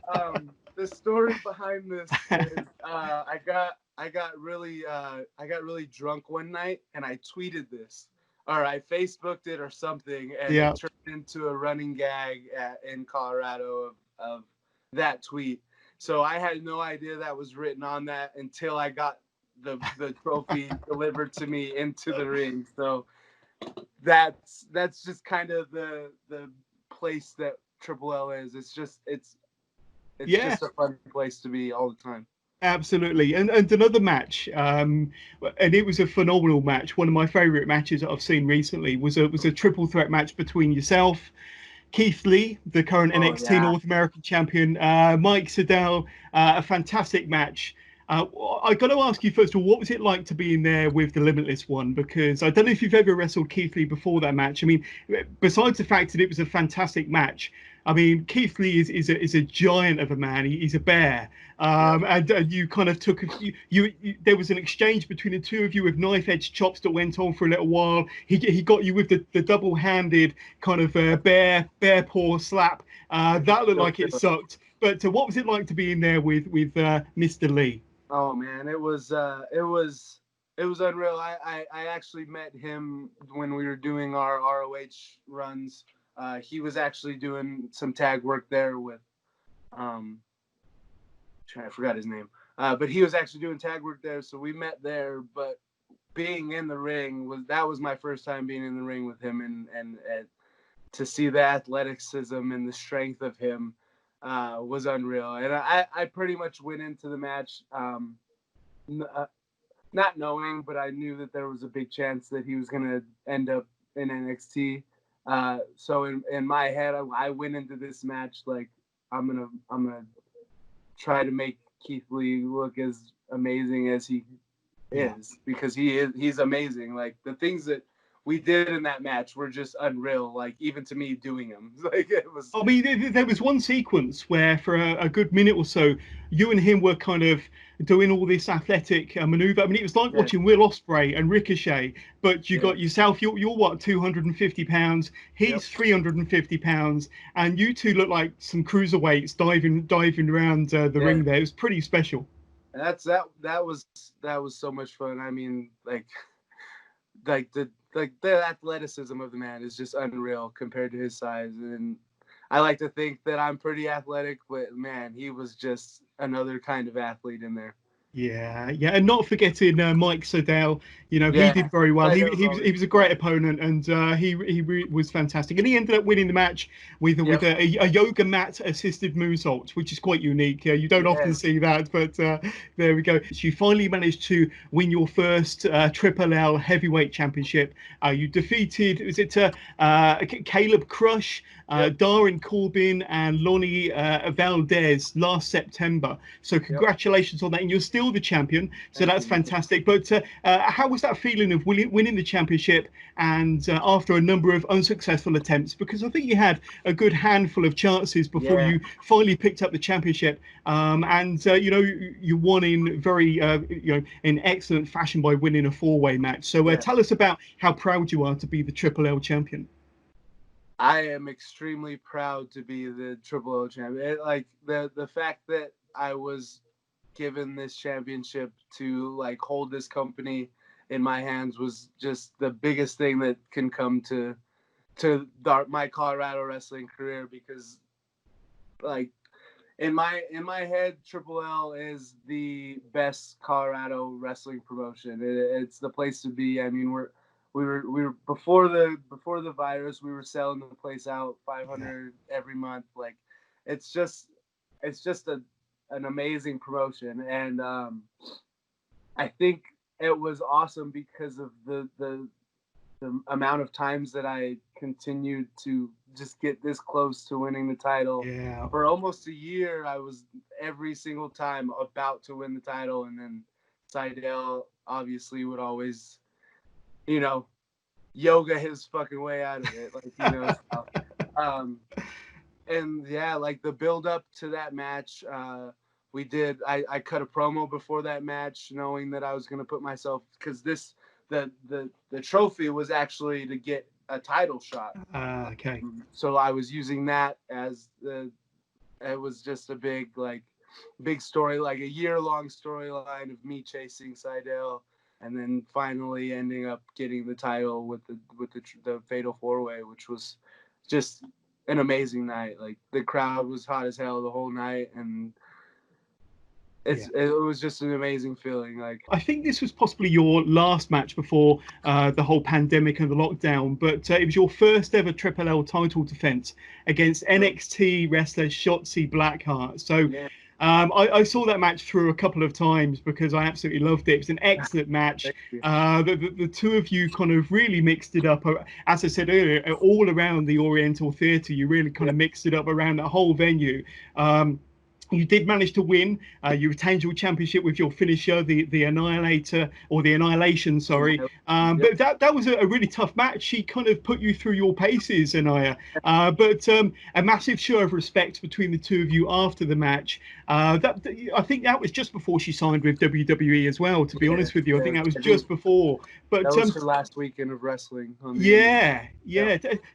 the story behind this is I got really drunk one night and I tweeted this, or I Facebooked it or something, and it turned into a running gag in Colorado of that tweet. So I had no idea that was written on that until I got the trophy delivered to me into the ring. So that's just kind of the place that Triple L is. It's just a fun place to be all the time. Absolutely. And another match, and it was a phenomenal match. One of my favorite matches that I've seen recently was a triple threat match between yourself, Keith Lee, the current NXT North American champion, Mike Sydal. A fantastic match. I got to ask you first of all, what was it like to be in there with the Limitless One? Because I don't know if you've ever wrestled Keith Lee before that match. I mean, besides the fact that it was a fantastic match, I mean, Keith Lee is a giant of a man. He's a bear, and you kind of took you. There was an exchange between the two of you with knife edge chops that went on for a little while. He got you with the double-handed kind of bear paw slap. That looked like it sucked. But what was it like to be in there with Mr. Lee? Oh man, it was unreal. I actually met him when we were doing our ROH runs. He was actually doing some tag work there with I forgot his name. But he was actually doing tag work there, so we met there. But being in the ring was my first time being in the ring with him, and to see the athleticism and the strength of him was unreal. And I pretty much went into the match not knowing, but I knew that there was a big chance that he was going to end up in NXT. So in my head, I went into this match like I'm gonna try to make Keith Lee look as amazing as he is, because he's amazing. Like the things that we did in that match were just unreal. Like, even to me doing them, like, it was. I mean, there was one sequence where for a good minute or so, you and him were kind of doing all this athletic maneuver. I mean, it was like watching Will Ospreay and Ricochet, but you got yourself, you're what, 250 pounds, he's 350 pounds, and you two look like some cruiserweights diving around the ring there. It was pretty special. That was so much fun. I mean, like the athleticism of the man is just unreal compared to his size. And I like to think that I'm pretty athletic, but man, he was just another kind of athlete in there. Yeah, and not forgetting Mike Sodell. You know, he did very well. He was a great opponent, and he was fantastic. And he ended up winning the match with a yoga mat assisted moonsault, which is quite unique. You don't often see that, but there we go. So you finally managed to win your first Triple L Heavyweight Championship. You defeated, was it Caleb Crush, Darren Corbin, and Lonnie Valdez last September. So congratulations on that, and you're still the champion, so that's fantastic. But how was that feeling of winning the championship, and after a number of unsuccessful attempts? Because I think you had a good handful of chances before you finally picked up the championship, and you won in very in excellent fashion by winning a four-way match. So tell us about how proud you are to be the Triple L champion. I am extremely proud to be the Triple L champion. Like the fact that I was given this championship to like hold this company in my hands was just the biggest thing that can come to my Colorado wrestling career, because like in my head, Triple L is the best Colorado wrestling promotion. It's the place to be. I mean, we were before the virus, we were selling the place out 500 every month. Like, it's just an amazing promotion, and I think it was awesome because of the amount of times that I continued to just get this close to winning the title. For almost a year, I was every single time about to win the title, and then Seidel obviously would always, yoga his fucking way out of it, like, and like the build up to that match, I cut a promo before that match, knowing that I was going to put myself, because the trophy was actually to get a title shot. So I was using that as it was just a big story, like a year-long storyline of me chasing Seidel, and then finally ending up getting the title with the Fatal 4-Way, which was just an amazing night. Like, the crowd was hot as hell the whole night, and it was just an amazing feeling. Like, I think this was possibly your last match before the whole pandemic and the lockdown, but it was your first ever Triple L title defense against NXT wrestler Shotzi Blackheart. So I saw that match through a couple of times because I absolutely loved it. It was an excellent match. The two of you kind of really mixed it up. As I said earlier, all around the Oriental Theatre, you really kind of mixed it up around the whole venue. You did manage to win. You retained your championship with your finisher, the Annihilator, or the Annihilation, sorry. But that was a really tough match. She kind of put you through your paces, Anaya. But a massive show of respect between the two of you after the match. I think that was just before she signed with WWE as well, to be honest with you. I think that was just before. But that was her last weekend of wrestling.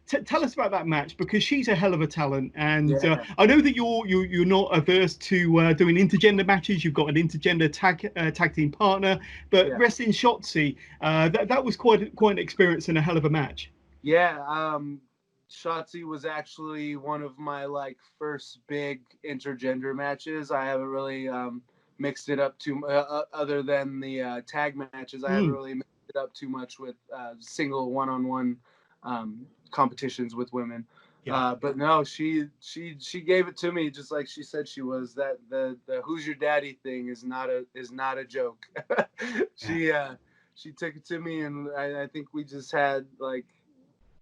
Tell us about that match, because she's a hell of a talent, and I know that you're not averse to doing intergender matches. You've got an intergender tag team partner, but wrestling Shotzi, that was quite an experience and a hell of a match. Shotzi was actually one of my first big intergender matches. I haven't really mixed it up too other than the tag matches. I haven't really mixed it up too much with single one-on-one competitions with women. But no, she gave it to me just like she said she was. That the who's your daddy thing is not a joke. She took it to me, and I think we just had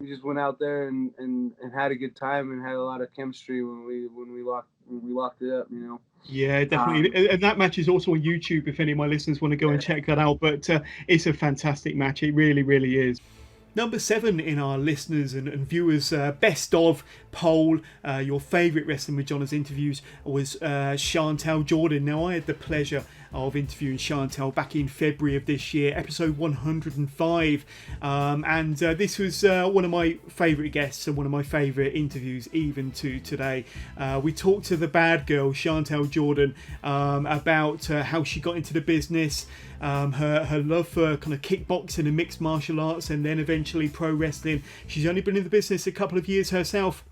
we just went out there and had a good time and had a lot of chemistry when we locked it up, Yeah, definitely. And that match is also on YouTube if any of my listeners want to go and check that out. But it's a fantastic match. It really, really is. Number 7 in our listeners and viewers' best of poll, your favourite Wrestling with Johners interviews was Chantel Jordan. Now, I had the pleasure of interviewing Chantel back in February of this year, episode 105, and this was one of my favourite guests and one of my favourite interviews even to today. We talked to the bad girl, Chantel Jordan, about how she got into the business, her love for kind of kickboxing and mixed martial arts, and then eventually pro wrestling. She's only been in the business a couple of years herself.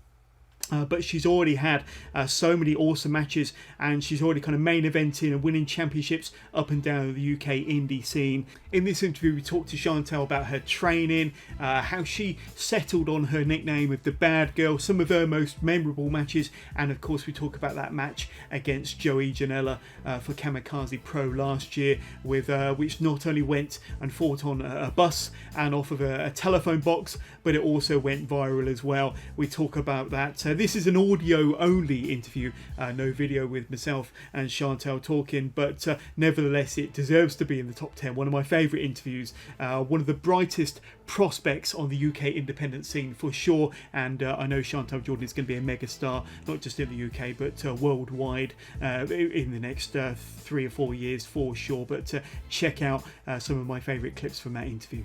But she's already had so many awesome matches, and she's already kind of main eventing and winning championships up and down the UK indie scene. In this interview, we talked to Chantel about her training, how she settled on her nickname of the Bad Girl, some of her most memorable matches, and of course we talk about that match against Joey Janela for Kamikaze Pro last year, with which not only went and fought on a bus and off of a telephone box, but it also went viral as well. We talk about that. This is an audio only interview, no video with myself and Chantel talking, but nevertheless it deserves to be in the top 10. One of my favourite interviews, one of the brightest prospects on the UK independent scene for sure, and I know Chantel Jordan is going to be a megastar, not just in the UK but worldwide in the next 3 or 4 years for sure. But check out some of my favourite clips from that interview.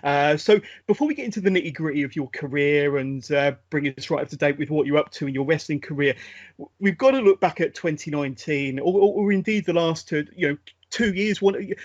So before we get into the nitty gritty of your career and bring us right up to date with what you're up to in your wrestling career, we've got to look back at 2019 or indeed the last 2 years.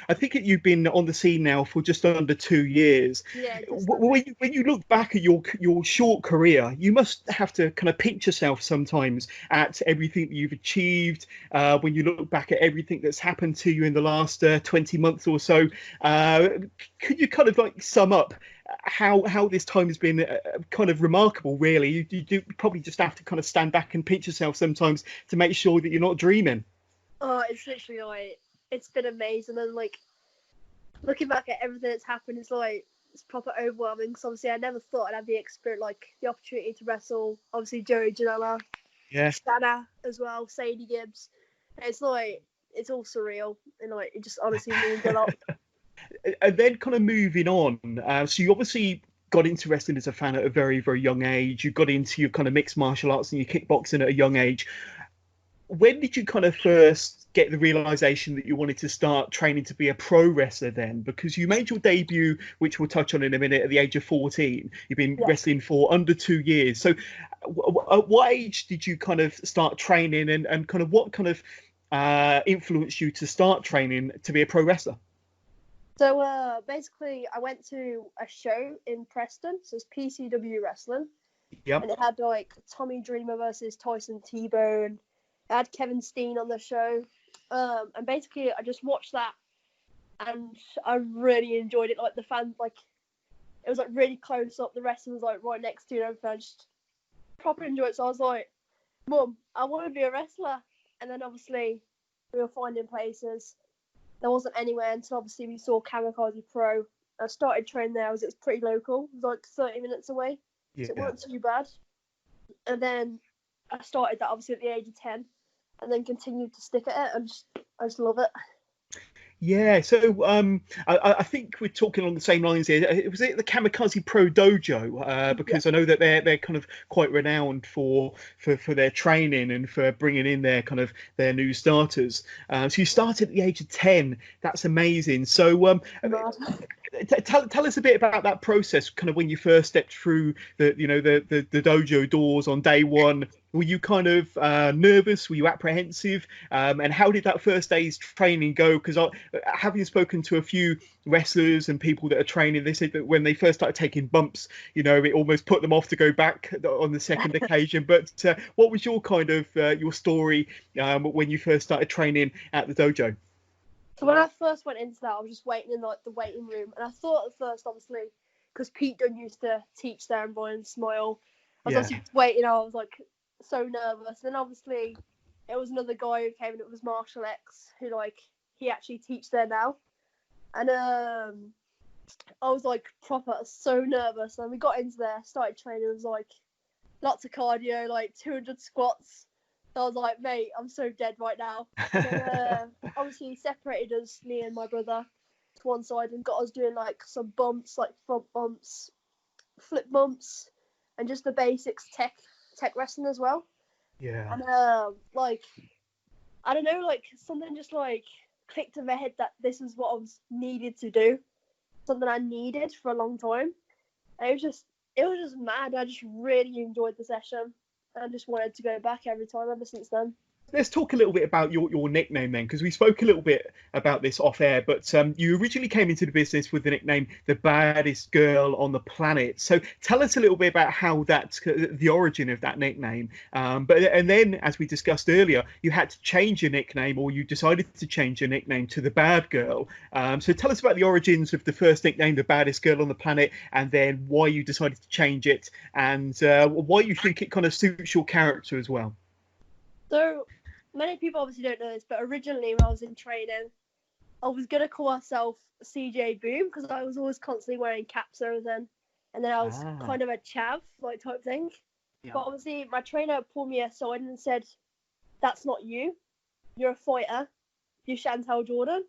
I think you've been on the scene now for just under 2 years. Yeah. When you look back at your short career, you must have to kind of pinch yourself sometimes at everything that you've achieved. When you look back at everything that's happened to you in the last 20 months or so, could you kind of like sum up how this time has been kind of remarkable? Really, you do probably just have to kind of stand back and pinch yourself sometimes to make sure that you're not dreaming. Oh, it's literally like, it's been amazing, and like looking back at everything that's happened, it's proper overwhelming, because obviously I never thought I'd have the experience, like the opportunity to wrestle obviously Joey Janela, Shanna as well, Sadie Gibbs. It's all surreal, and like it just honestly means a lot. And then kind of moving on, so you obviously got into wrestling as a fan at a very, very young age. You got into your kind of mixed martial arts and your kickboxing at a young age. When did you kind of first get the realization that you wanted to start training to be a pro wrestler then? Because you made your debut, which we'll touch on in a minute, at the age of 14. You've been wrestling for under 2 years. So at what age did you kind of start training, and kind of what kind of influenced you to start training to be a pro wrestler? So basically I went to a show in Preston, so it's PCW Wrestling. Yep. And it had like Tommy Dreamer versus Tyson T-Bone. It had Kevin Steen on the show, and basically I just watched that, and I really enjoyed it. Like the fans, like it was like really close up. The wrestling was like right next to you, and everything. I just proper enjoyed it. So I was like, "Mum, I want to be a wrestler." And then obviously we were finding places. There wasn't anywhere until obviously we saw Kamikaze Pro. I started training there as it was pretty local. It was like 30 minutes away, so it wasn't too bad. And then I started that obviously at the age of 10. And then continued to stick at it, and I just love it. Yeah, so I think we're talking along the same lines here. Was it the Kamikaze Pro Dojo? Because I know that they're kind of quite renowned for their training and for bringing in their new starters. So you started at the age of 10. That's amazing. So tell us a bit about that process. Kind of when you first stepped through the dojo doors on day one. Were you kind of nervous? Were you apprehensive? And how did that first day's training go? Because having spoken to a few wrestlers and people that are training, they said that when they first started taking bumps, it almost put them off to go back on the second occasion. But what was your kind of your story when you first started training at the dojo? So when I first went into that, I was just waiting in like the waiting room, and I thought at first, obviously, because Pete Dunne used to teach there in Brian Smile, I was obviously waiting. I was like so nervous. Then obviously it was another guy who came, and it was Marshall X, who like he actually teaches there now, and I was like proper so nervous. And we got into there, started training. It was like lots of cardio, like 200 squats. So I was like, mate, I'm so dead right now. And then, obviously he separated us, me and my brother, to one side and got us doing like some bumps, like front bumps, flip bumps, and just the basics tech wrestling as well. Yeah. And like, I don't know, like something just like clicked in my head that this is what I was needed to do, something I needed for a long time. And it was just mad. I just really enjoyed the session. I just wanted to go back every time ever since then. Let's talk a little bit about your nickname then, because we spoke a little bit about this off air, but you originally came into the business with the nickname the baddest girl on the planet. So tell us a little bit about how that's the origin of that nickname. And then, as we discussed earlier, you had to change your nickname, or you decided to change your nickname to the Bad Girl. So tell us about the origins of the first nickname, the baddest girl on the planet, and then why you decided to change it, and why you think it kind of suits your character as well. So many people obviously don't know this, but originally when I was in training, I was gonna call myself CJ Boom because I was always constantly wearing caps and everything, and then I was kind of a chav like type thing. Yeah. But obviously my trainer pulled me aside and said, "That's not you. You're a fighter. You're Chantel Jordan,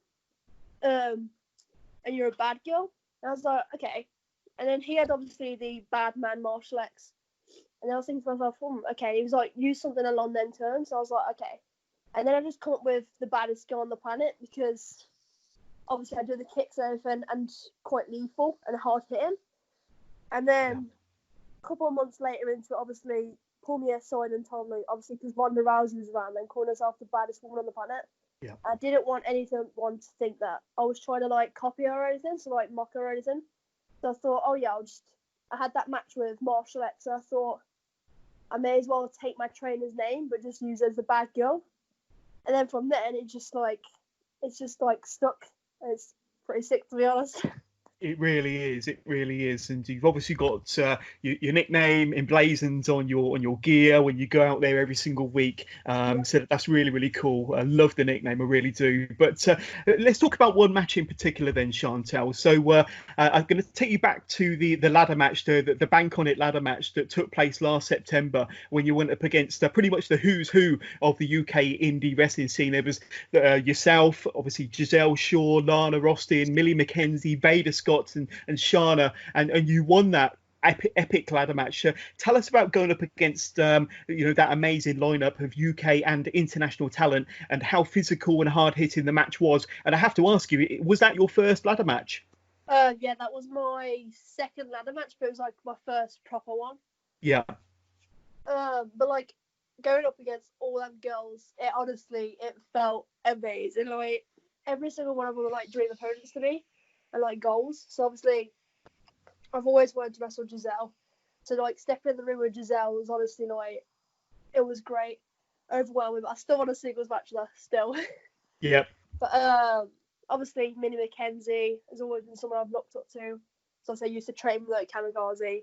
and you're a bad girl." And I was like, okay. And then he had obviously the bad man martial arts. And I was thinking to myself, okay. He was like, use something along them terms. So I was like, okay. And then I just come up with the baddest girl on the planet because obviously I do the kicks and everything and quite lethal and hard hitting. And then a couple of months later into it, obviously, pulled me aside and told me, obviously, because Ronda Rousey was around and calling herself the baddest woman on the planet. Yeah. I didn't want anyone to think that I was trying to like copy her or anything, so like mock her or anything. So I thought, I had that match with Marshall X, so I thought I may as well take my trainer's name, but just use it as the bad girl. And then from then, it's just like stuck. It's pretty sick, to be honest. It really is. It really is. And you've obviously got your nickname emblazoned on your gear when you go out there every single week. So that's really, really cool. I love the nickname. I really do. But let's talk about one match in particular then, Chantel. So I'm going to take you back to the ladder match, the Bank On It ladder match that took place last September when you went up against pretty much the who's who of the UK indie wrestling scene. There was yourself, obviously Giselle Shaw, Lana Rostin, Millie McKenzie, Vader Scott and Shana, and you won that epic ladder match. Tell us about going up against that amazing lineup of UK and international talent and how physical and hard hitting the match was. And I have to ask you, was that your first ladder match? Yeah, that was my second ladder match, but it was like my first proper one. Yeah. But like going up against all them girls, it felt amazing. Like every single one of them were like dream opponents to me. And like goals. So obviously I've always wanted to wrestle Giselle. So like stepping in the ring with Giselle was honestly like, it was great. Overwhelming, but I still want a singles match there still. Yep. But obviously Minnie McKenzie has always been someone I've looked up to. So I used to train with like Kamikaze.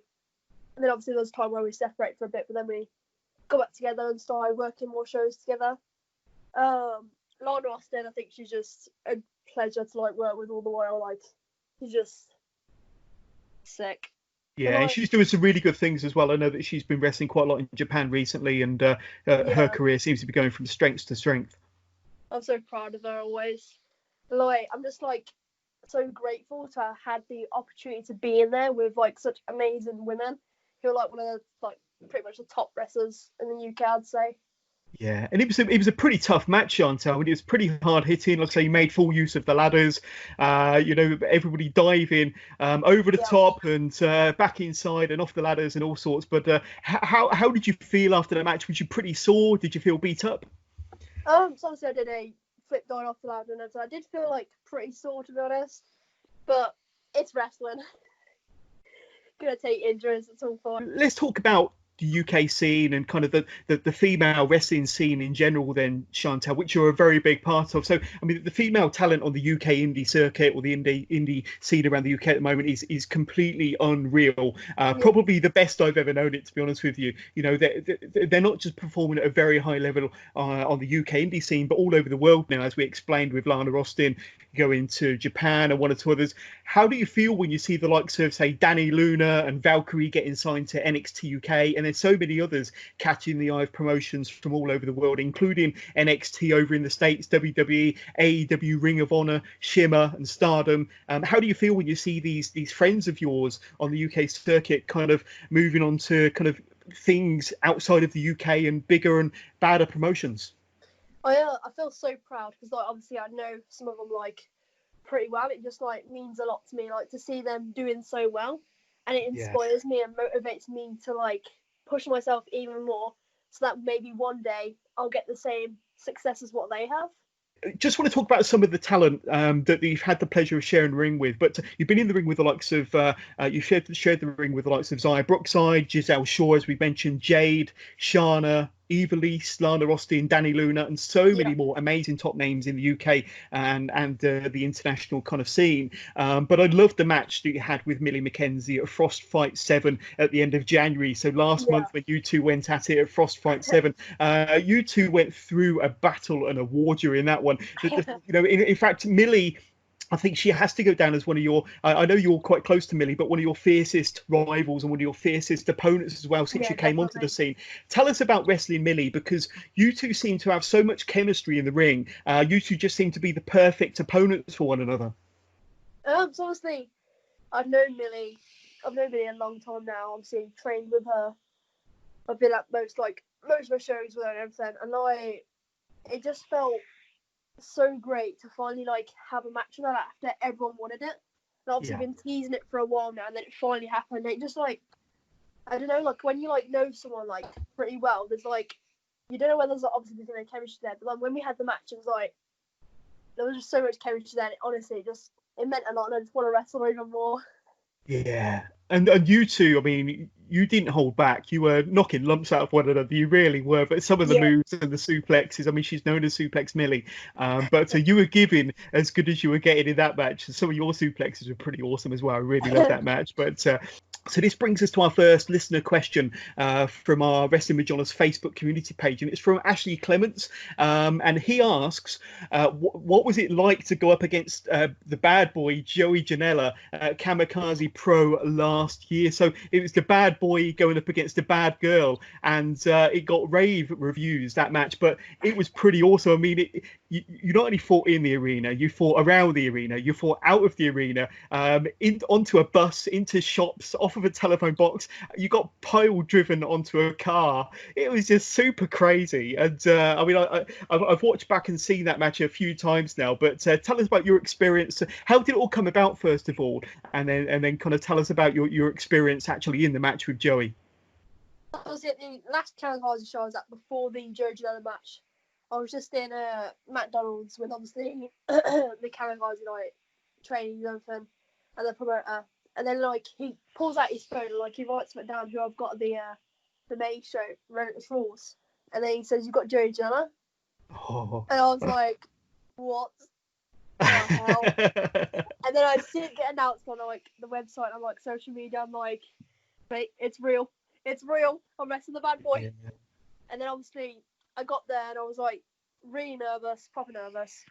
And then obviously there was a time where we separated for a bit, but then we got back together and started working more shows together. Lana Austin, I think she's just a pleasure to like work with all the while. Like she's just sick. Yeah, and she's doing some really good things as well. I know that she's been wrestling quite a lot in Japan recently, and her career seems to be going from strength to strength. I'm so proud of her always. Like I'm just like so grateful to have had the opportunity to be in there with like such amazing women who are like one of the like pretty much the top wrestlers in the UK, I'd say. Yeah, and it was a pretty tough match, Chantel. I mean, it was pretty hard hitting. Like I say, you made full use of the ladders. Everybody diving over the top and back inside and off the ladders and all sorts. But how did you feel after the match? Was you pretty sore? Did you feel beat up? So obviously I did a flip down off the ladder and everything. I did feel like pretty sore, to be honest. But it's wrestling. Gonna take injuries at some point. Let's talk about the UK scene and kind of the female wrestling scene in general then, Chantel, which you're a very big part of. So I mean the female talent on the UK indie circuit or the indie scene around the UK at the moment is completely unreal. Probably the best I've ever known it, to be honest with you. You know, they're not just performing at a very high level on the UK indie scene, but all over the world now, as we explained with Lana Austin going to Japan and one or two others. How do you feel when you see the likes of, say, Danny Luna and Valkyrie getting signed to NXT UK, and and there's so many others catching the eye of promotions from all over the world, including NXT over in the States, WWE, AEW, Ring of Honor, Shimmer, and Stardom. How do you feel when you see these friends of yours on the UK circuit kind of moving on to kind of things outside of the UK and bigger and badder promotions? I feel so proud because like obviously I know some of them like pretty well. It just like means a lot to me, like to see them doing so well, and it inspires me and motivates me to like push myself even more, so that maybe one day I'll get the same success as what they have. Just want to talk about some of the talent that you've had the pleasure of sharing the ring with, but you've been in the ring with the likes of you shared the ring with the likes of Zaya Brookside, Giselle Shaw, as we mentioned, Jade, Shana, Eva Lise, Lana Austin, Danny Luna, and so many more amazing top names in the UK and the international kind of scene. But I loved the match that you had with Millie McKenzie at Frost Fight 7 at the end of January. So last month when you two went at it at Frost Fight 7, you two went through a battle and a war during that one. In fact, Millie, I think she has to go down as one of your, I know you're quite close to Millie, but one of your fiercest rivals and one of your fiercest opponents as well since you came onto the scene. Tell us about wrestling Millie, because you two seem to have so much chemistry in the ring. You two just seem to be the perfect opponents for one another. So obviously, I've known Millie a long time now. Obviously, trained with her. I've been at most of her shows with her and everything, and it just felt so great to finally like have a match with her after everyone wanted it. And obviously been teasing it for a while now, and then it finally happened. It just like, I don't know, like when you like know someone like pretty well, there's like, you don't know whether there's obviously there's no chemistry there, but like when we had the match, it was like there was just so much chemistry there. And honestly, it meant a lot, and I just want to wrestle even more. Yeah, and you two, I mean, you didn't hold back. You were knocking lumps out of one another. You really were. But some of the moves and the suplexes, I mean, she's known as Suplex Millie. But you were giving as good as you were getting in that match. Some of your suplexes were pretty awesome as well. I really loved that match. But so this brings us to our first listener question from our Wrestling with Johners Facebook community page, and it's from Ashley Clements, and he asks, what was it like to go up against the bad boy Joey Janela at Kamikaze Pro last year? So it was the bad boy going up against the bad girl, and it got rave reviews, that match, but it was pretty awesome. I mean, you not only fought in the arena, you fought around the arena, you fought out of the arena, onto a bus, into shops, off of a telephone box. You got pile driven onto a car. It was just super crazy. And I mean, I've watched back and seen that match a few times now. But tell us about your experience. How did it all come about, first of all, and then kind of tell us about your experience actually in the match with Joey. I was at the last Kamikaze show I was at before the Joey Janela match. I was just in McDonald's with obviously the Kamikaze like training and everything, and the promoter. And then like he pulls out his phone and like he writes it down who I've got the main show, Relentless Rules. And then he says, "You've got Joey Janela." Oh. And I was like, what the hell? And then I see it get announced on like the website, on like social media. I'm like, mate, it's real. It's real. I'm wrestling the bad boy. Yeah. And then obviously I got there and I was like really nervous, proper nervous.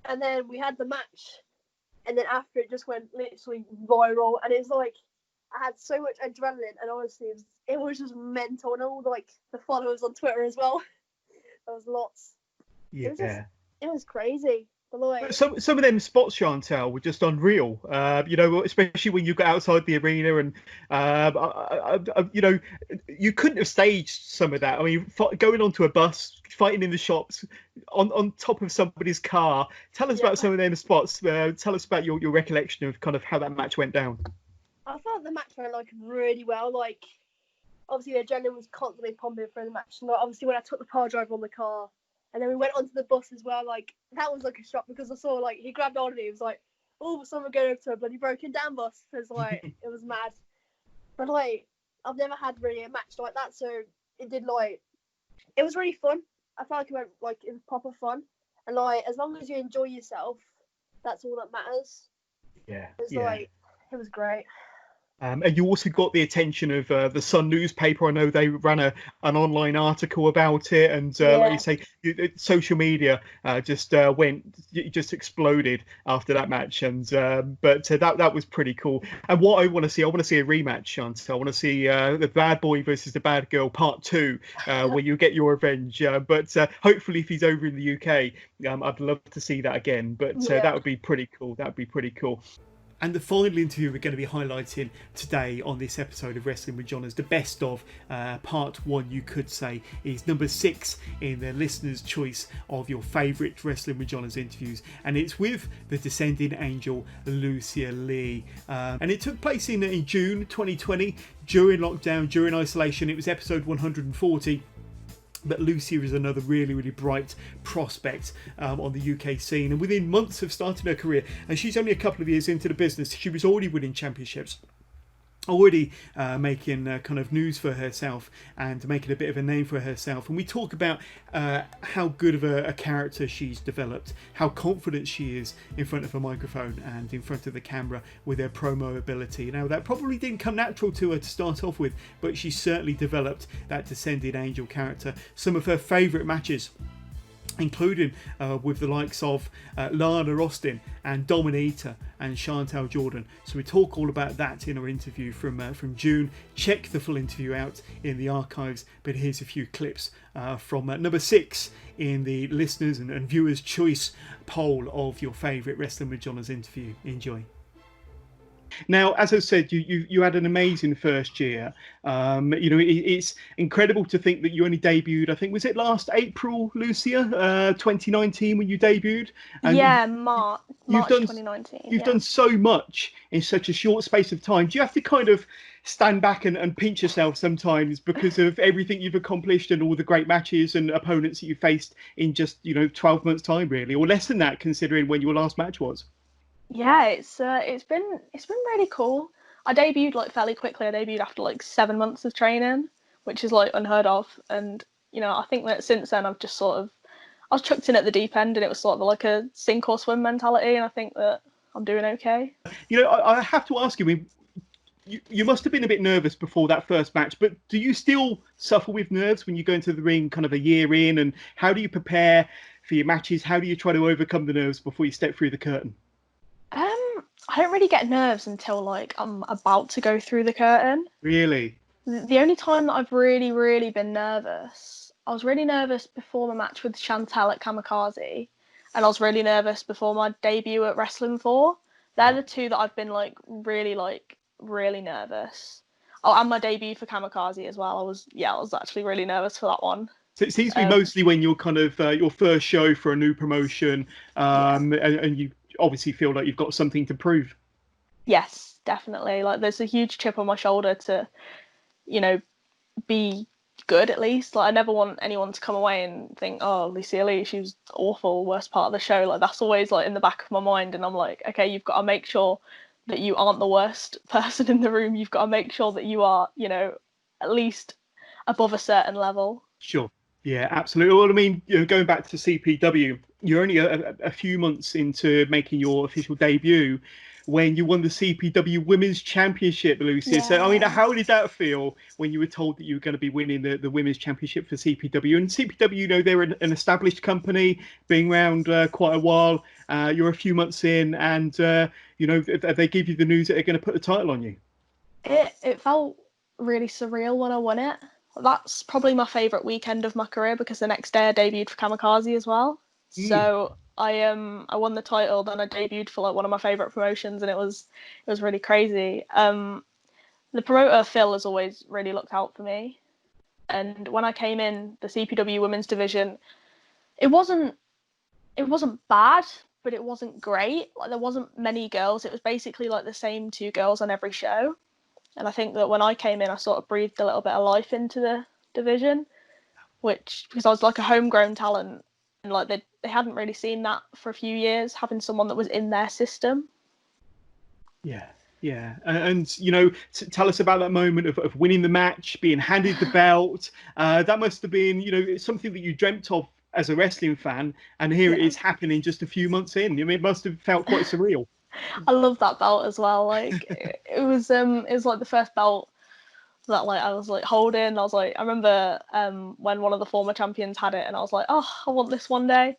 And then we had the match. And then after it just went literally viral, and it's like I had so much adrenaline, and honestly, it was just mental, and all the followers on Twitter as well. There was lots. Yeah, it was crazy. But some of them spots, Chantel, were just unreal. Especially when you got outside the arena, and you couldn't have staged some of that. I mean, going onto a bus, fighting in the shops, on top of somebody's car. Tell us about some of them spots. Tell us about your recollection of kind of how that match went down. I thought the match went really well. Like, obviously, the adrenaline was constantly pumping through the match. And obviously, when I took the power driver on the car, and then we went onto the bus as well, like, that was like a shock because I saw, like, he grabbed on and he was like, oh, someone going over to a bloody broken down bus. It was like, it was mad. But, like, I've never had really a match like that, so it was really fun. I felt like it was proper fun. And, like, as long as you enjoy yourself, that's all that matters. Yeah. It was great. And you also got the attention of the Sun newspaper. I know they ran an online article about it, and like you say, social media just exploded after that match. And but that was pretty cool. And what I want to see a rematch, Chantal. I want to see the bad boy versus the bad girl part 2, where you get your revenge. But hopefully, if he's over in the UK, I'd love to see that again. But that would be pretty cool. That would be pretty cool. And the final interview we're going to be highlighting today on this episode of Wrestling with Johners, the best of part 1, you could say, is number 6 in the listener's choice of your favourite Wrestling with Johners interviews. And it's with the Descending Angel, Lucia Lee. And it took place in June 2020, during lockdown, during isolation. It was episode 140. But Lucia is another really, really bright prospect on the UK scene. And within months of starting her career, and she's only a couple of years into the business, she was already winning championships. Already making kind of news for herself and making a bit of a name for herself. And we talk about how good of a character she's developed, how confident she is in front of a microphone and in front of the camera with her promo ability. Now, that probably didn't come natural to her to start off with, but she certainly developed that Descending Angel character. Some of her favourite matches, including with the likes of Lana Austin and Dominator and Chantal Jordan. So we talk all about that in our interview from June. Check the full interview out in the archives, but here's a few clips from number 6 in the listeners and viewers' choice poll of your favourite Wrestling with Johners interview. Enjoy. Now, as I said, you had an amazing first year. It's incredible to think that you only debuted, I think, was it last April, Lucia, 2019 when you debuted? And March 2019. You've done so much in such a short space of time. Do you have to kind of stand back and pinch yourself sometimes because of everything you've accomplished and all the great matches and opponents that you faced in just 12 months' time, really, or less than that, considering when your last match was? Yeah, it's been really cool. I debuted fairly quickly. I debuted after 7 months of training, which is unheard of. And I think that since then I've just I was chucked in at the deep end, and it was sort of a sink or swim mentality. And I think that I'm doing okay. I have to ask you, you must have been a bit nervous before that first match, but do you still suffer with nerves when you go into the ring kind of a year in? And how do you prepare for your matches? How do you try to overcome the nerves before you step through the curtain? I don't really get nerves until I'm about to go through the curtain. Really? The only time that I've really, really been nervous, I was really nervous before my match with Chantal at Kamikaze, and I was really nervous before my debut at Wrestling 4. They're the two that I've been really nervous. Oh, and my debut for Kamikaze as well. I was actually really nervous for that one. So it seems to be mostly when you're kind of your first show for a new promotion, and you obviously feel like you've got something to prove. Yes, definitely. There's a huge chip on my shoulder to, be good at least. I never want anyone to come away and think, oh, Lucia Lee, she was awful, worst part of the show. That's always in the back of my mind, and I'm okay, you've got to make sure that you aren't the worst person in the room. You've got to make sure that you are, at least above a certain level. Sure. Yeah, absolutely. Well, I mean, going back to CPW, you're only a few months into making your official debut when you won the CPW Women's Championship, Lucia. Yeah. So, I mean, how did that feel when you were told that you were going to be winning the Women's Championship for CPW? And CPW, they're an established company, being around quite a while. You're a few months in, and, they give you the news that they're going to put the title on you. It felt really surreal when I won it. That's probably my favourite weekend of my career, because the next day I debuted for Kamikaze as well. So I won the title, then I debuted for one of my favourite promotions, and it was really crazy. The promoter Phil has always really looked out for me, and when I came in the CPW Women's Division, it wasn't bad, but it wasn't great. There wasn't many girls. It was basically the same 2 girls on every show. And I think that when I came in, I sort of breathed a little bit of life into the division, because I was a homegrown talent, and they hadn't really seen that for a few years, having someone that was in their system. Yeah. And tell us about that moment of winning the match, being handed the belt. That must have been, something that you dreamt of as a wrestling fan, and here it is happening just a few months in. I mean, it must have felt quite surreal. I love that belt as well. Like it was like the first belt that like I was like holding. I was like, I remember when one of the former champions had it, and I was like, oh, I want this one day.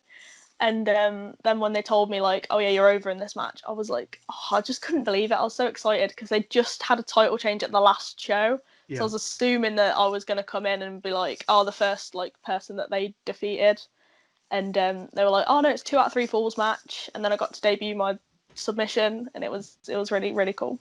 And then when they told me like, oh yeah, you're over in this match, I was like, oh, I just couldn't believe it. I was so excited because they just had a title change at the last show. Yeah. So I was assuming that I was going to come in and be like, oh, the first like person that they defeated. And they were like, oh no, it's 2 out of 3 falls match. And then I got to debut my submission, and it was really, really cool.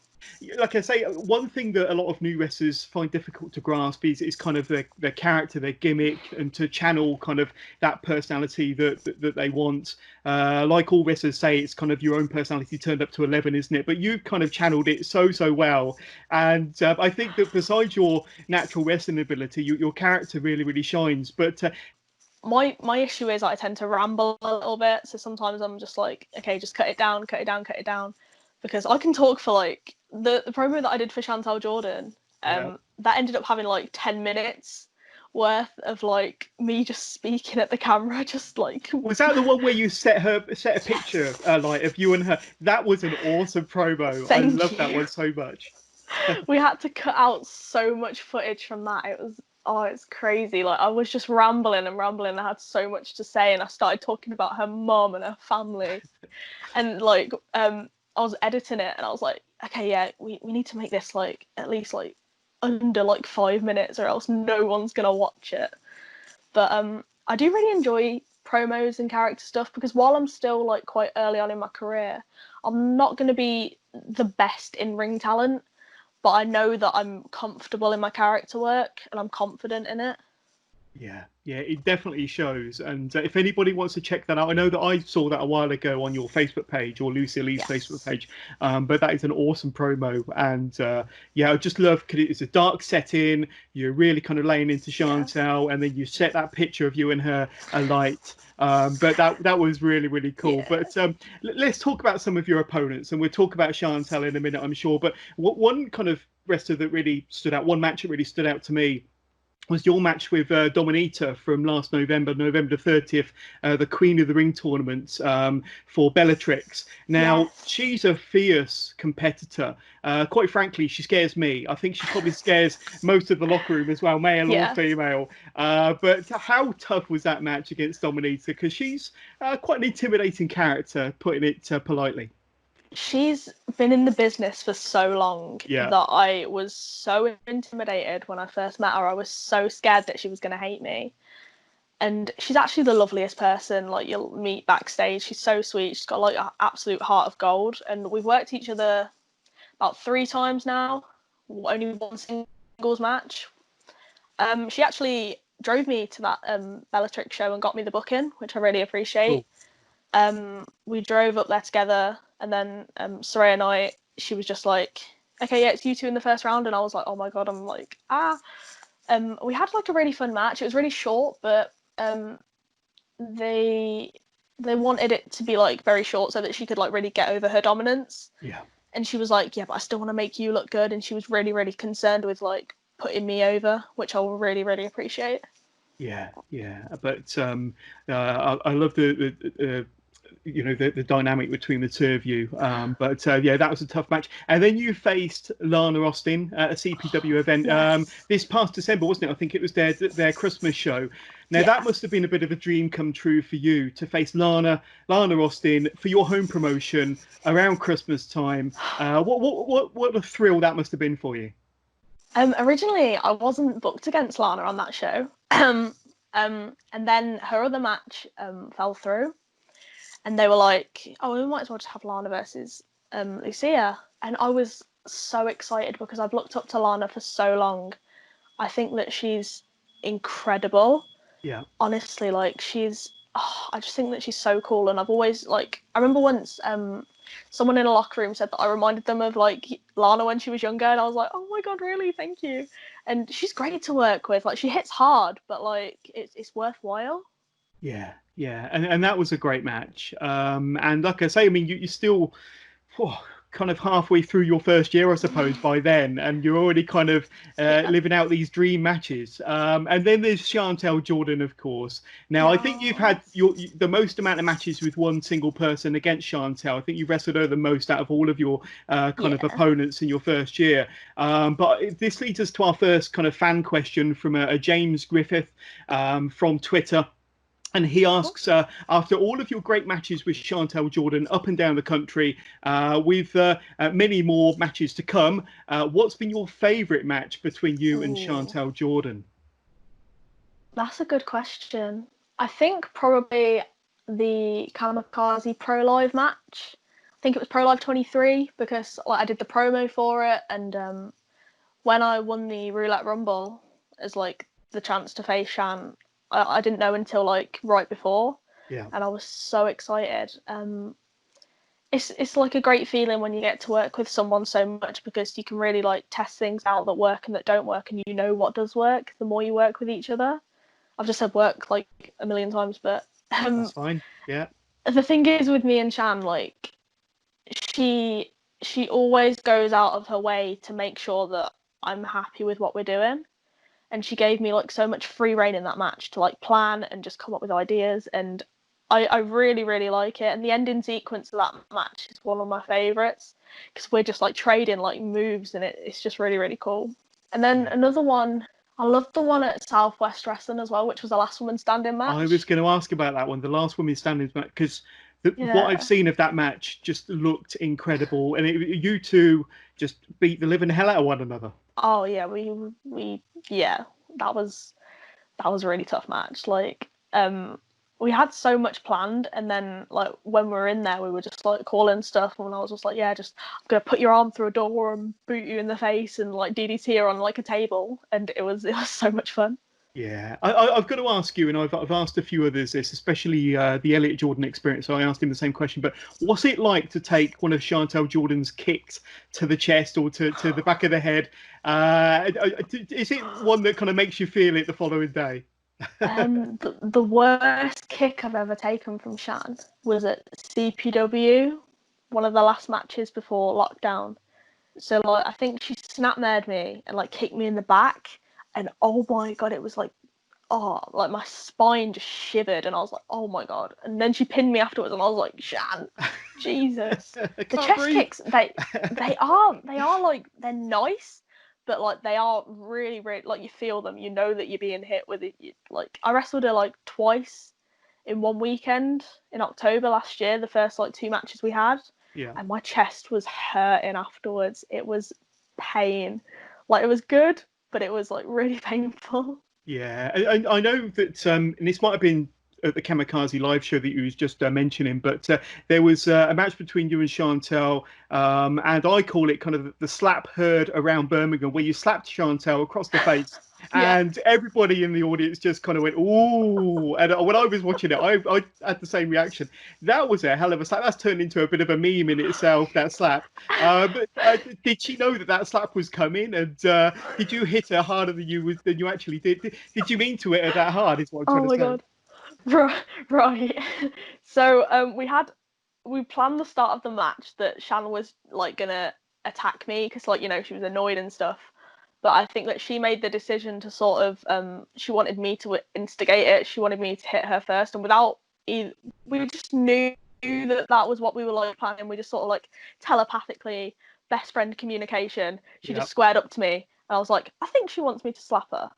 Like I say, one thing that a lot of new wrestlers find difficult to grasp is kind of their character, their gimmick, and to channel kind of that personality that they want. Like all wrestlers say, it's kind of your own personality turned up to 11, isn't it? But you've kind of channeled it so well. And I think that besides your natural wrestling ability, your character really, really shines. But my issue is I tend to ramble a little bit, so sometimes I'm just like, okay, just cut it down, because I can talk for like the promo that I did for Chantal Jordan. That ended up having like 10 minutes worth of like me just speaking at the camera, just like. Was that the one where you set a picture like of you and her? That was an awesome promo. I love that one so much. We had to cut out so much footage from that. It was. Oh, it's crazy. Like, I was just rambling. I had so much to say, and I started talking about her mum and her family. And, like, I was editing it, and I was like, okay, yeah, we need to make this, like, at least, like, under, like, 5 minutes, or else no one's going to watch it. But I do really enjoy promos and character stuff, because while I'm still, like, quite early on in my career, I'm not going to be the best in ring talent. But I know that I'm comfortable in my character work and I'm confident in it. Yeah, it definitely shows. And if anybody wants to check that out, I know that I saw that a while ago on your Facebook page or Lucy Lee's Facebook page. But that is an awesome promo. And I just love because it's a dark setting. You're really kind of laying into Chantal, and then you set that picture of you and her alight. But that was really, really cool. Yeah. But let's talk about some of your opponents, and we'll talk about Chantal in a minute, I'm sure. But one kind of wrestler that really stood out, one match that really stood out to me, was your match with Dominita from last November 30th, the Queen of the Ring tournament for Bellatrix. Now, she's a fierce competitor. Quite frankly, she scares me. I think she probably scares most of the locker room as well, male or female. But how tough was that match against Dominita? Because she's quite an intimidating character, putting it politely. She's been in the business for so long that I was so intimidated when I first met her. I was so scared that she was going to hate me. And she's actually the loveliest person. Like, you'll meet backstage. She's so sweet. She's got like an absolute heart of gold. And we've worked each other about 3 times now. Only one singles match. She actually drove me to that Bellatrix show and got me the booking, which I really appreciate. Cool. We drove up there together. And then Saraya Knight, she was just like, okay, yeah, it's you two in the first round. And I was like, oh my God, I'm like, we had like a really fun match. It was really short, but they wanted it to be like very short so that she could like really get over her dominance. Yeah. And she was like, yeah, but I still want to make you look good. And she was really, really concerned with like putting me over, which I will really, really appreciate. Yeah. But I love the the dynamic between the two of you. But that was a tough match. And then you faced Lana Austin at a CPW event this past December, wasn't it? I think it was their Christmas show. Now that must have been a bit of a dream come true for you to face Lana Austin for your home promotion around Christmas time. What a thrill that must have been for you. Originally, I wasn't booked against Lana on that show. And then her other match fell through. And they were like, oh, we might as well just have Lana versus Lucia. And I was so excited because I've looked up to Lana for so long. I think that she's incredible. Yeah. Honestly, like, I just think that she's so cool. And I've always, like, I remember once someone in a locker room said that I reminded them of, like, Lana when she was younger. And I was like, oh my God, really? Thank you. And she's great to work with. Like, she hits hard, but, like, it's worthwhile. Yeah, and that was a great match. And like I say, I mean, you still, kind of halfway through your first year, I suppose, by then, and you're already kind of living out these dream matches. And then there's Chantel Jordan, of course. Now, I think you've had the most amount of matches with one single person against Chantel. I think you wrestled her the most out of all of your kind of opponents in your first year. But this leads us to our first kind of fan question from a James Griffith from Twitter. And he asks, after all of your great matches with Chantel Jordan up and down the country, with many more matches to come, what's been your favourite match between you and Chantel Jordan? That's a good question. I think probably the Kamikaze Pro Live match. I think it was Pro Live 23 because like I did the promo for it, and when I won the Roulette Rumble as like the chance to face Shan, I didn't know until like right before, and I was so excited. It's like a great feeling when you get to work with someone so much because you can really like test things out that work and that don't work, and you know what does work the more you work with each other. I've just said work like a million times, but that's fine. Yeah. The thing is with me and Shan, like she always goes out of her way to make sure that I'm happy with what we're doing. And she gave me like so much free rein in that match to like plan and just come up with ideas, and I really, really like it. And the ending sequence of that match is one of my favourites because we're just like trading like moves, and it's just really, really cool. And then another one, I love the one at Southwest Wrestling as well, which was the last woman standing match. I was going to ask about that one, the last woman standing match, because what I've seen of that match just looked incredible, and you two just beat the living hell out of one another. Oh yeah, that was a really tough match. Like, we had so much planned, and then like when we were in there, we were just like calling stuff, and I was just like, I'm gonna put your arm through a door and boot you in the face and like DDT her on like a table, and it was so much fun. Yeah, I've got to ask you, and I've asked a few others this, especially the Elliot Jordan experience. So I asked him the same question. But what's it like to take one of Chantel Jordan's kicks to the chest or to the back of the head? Is it one that kind of makes you feel it the following day? The worst kick I've ever taken from Shan was at CPW, one of the last matches before lockdown. So like I think she snap-mared me and like kicked me in the back. And oh my god, it was like, like my spine just shivered, and I was like, oh my god. And then she pinned me afterwards, and I was like, Shan, Jesus. The chest kicks, they are like, they're nice, but like they are really, really, like you feel them. You know that you're being hit with it. Like I wrestled her like twice in one weekend in October last year. The first like 2 matches we had, and my chest was hurting afterwards. It was pain. Like it was good, but it was like really painful. Yeah, I know that, and this might have been at the Kamikaze live show that you was just mentioning, but there was a match between you and Chantel, and I call it kind of the slap heard around Birmingham, where you slapped Chantel across the face. And everybody in the audience just kind of went, ooh. And when I was watching it, I had the same reaction. That was a hell of a slap. That's turned into a bit of a meme in itself, that slap. But did she know that slap was coming? And did you hit her harder than you actually did? Did you mean to hit her that hard, is what I'm trying to say? God. Right. So we planned the start of the match that Shan was like going to attack me because like, she was annoyed and stuff. But I think that she made the decision to sort of, she wanted me to instigate it. She wanted me to hit her first. And we just knew that was what we were like planning. We just sort of like telepathically, best friend communication. She just squared up to me. And I was like, I think she wants me to slap her.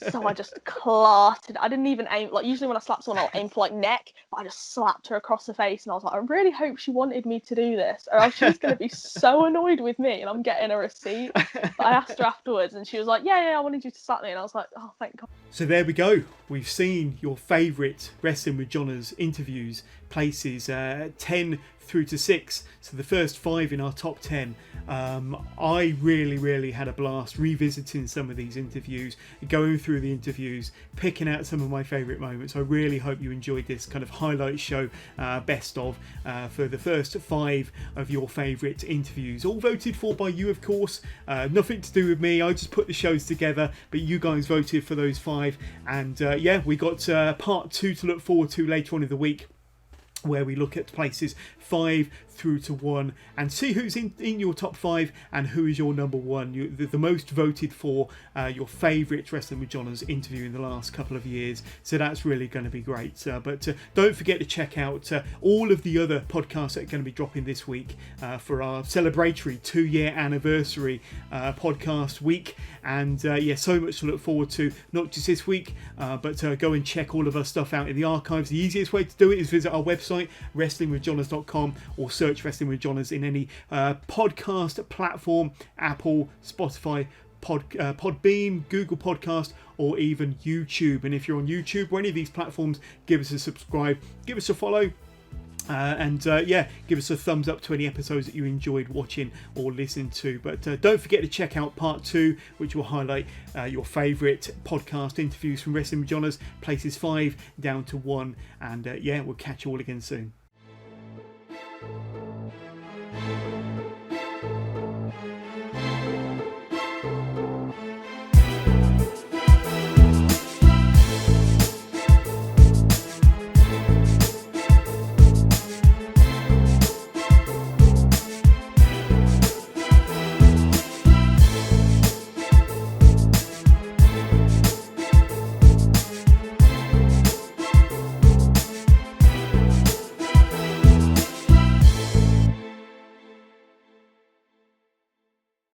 So I just clarted. I didn't even aim. Like usually when I slap someone, I'll aim for like neck. But I just slapped her across the face, and I was like, I really hope she wanted me to do this, or else she's going to be so annoyed with me, and I'm getting a receipt. But I asked her afterwards, and she was like, Yeah, I wanted you to slap me, and I was like, Oh, thank God. So there we go. We've seen your favourite Wrestling with Johners interviews, places 10 through to 6. So the first 5 in our top 10. I really had a blast revisiting some of these interviews, going through the interviews, picking out some of my favourite moments. I really hope you enjoyed this kind of highlight show, best of, for the first 5 of your favourite interviews. All voted for by you, of course. Nothing to do with me. I just put the shows together, but you guys voted for those 5. And we got part 2 to look forward to later on in the week, where we look at places 5 through to 1 and see who's in your top 5 and who is your number 1, the most voted for, your favourite Wrestling with Johners interview in the last couple of years. So that's really going to be great. But don't forget to check out all of the other podcasts that are going to be dropping this week for our celebratory 2-year anniversary podcast week. And so much to look forward to, not just this week, but go and check all of our stuff out in the archives. The easiest way to do it is visit our website, wrestlingwithjohners.com, or search Wrestling with Johners in any podcast platform, Apple, Spotify, Podbean, Google Podcast, or even YouTube. And if you're on YouTube or any of these platforms, give us a subscribe, give us a follow. Give us a thumbs up to any episodes that you enjoyed watching or listening to. But don't forget to check out part 2, which will highlight your favourite podcast interviews from Wrestling with Johners, places 5 down to 1. And we'll catch you all again soon.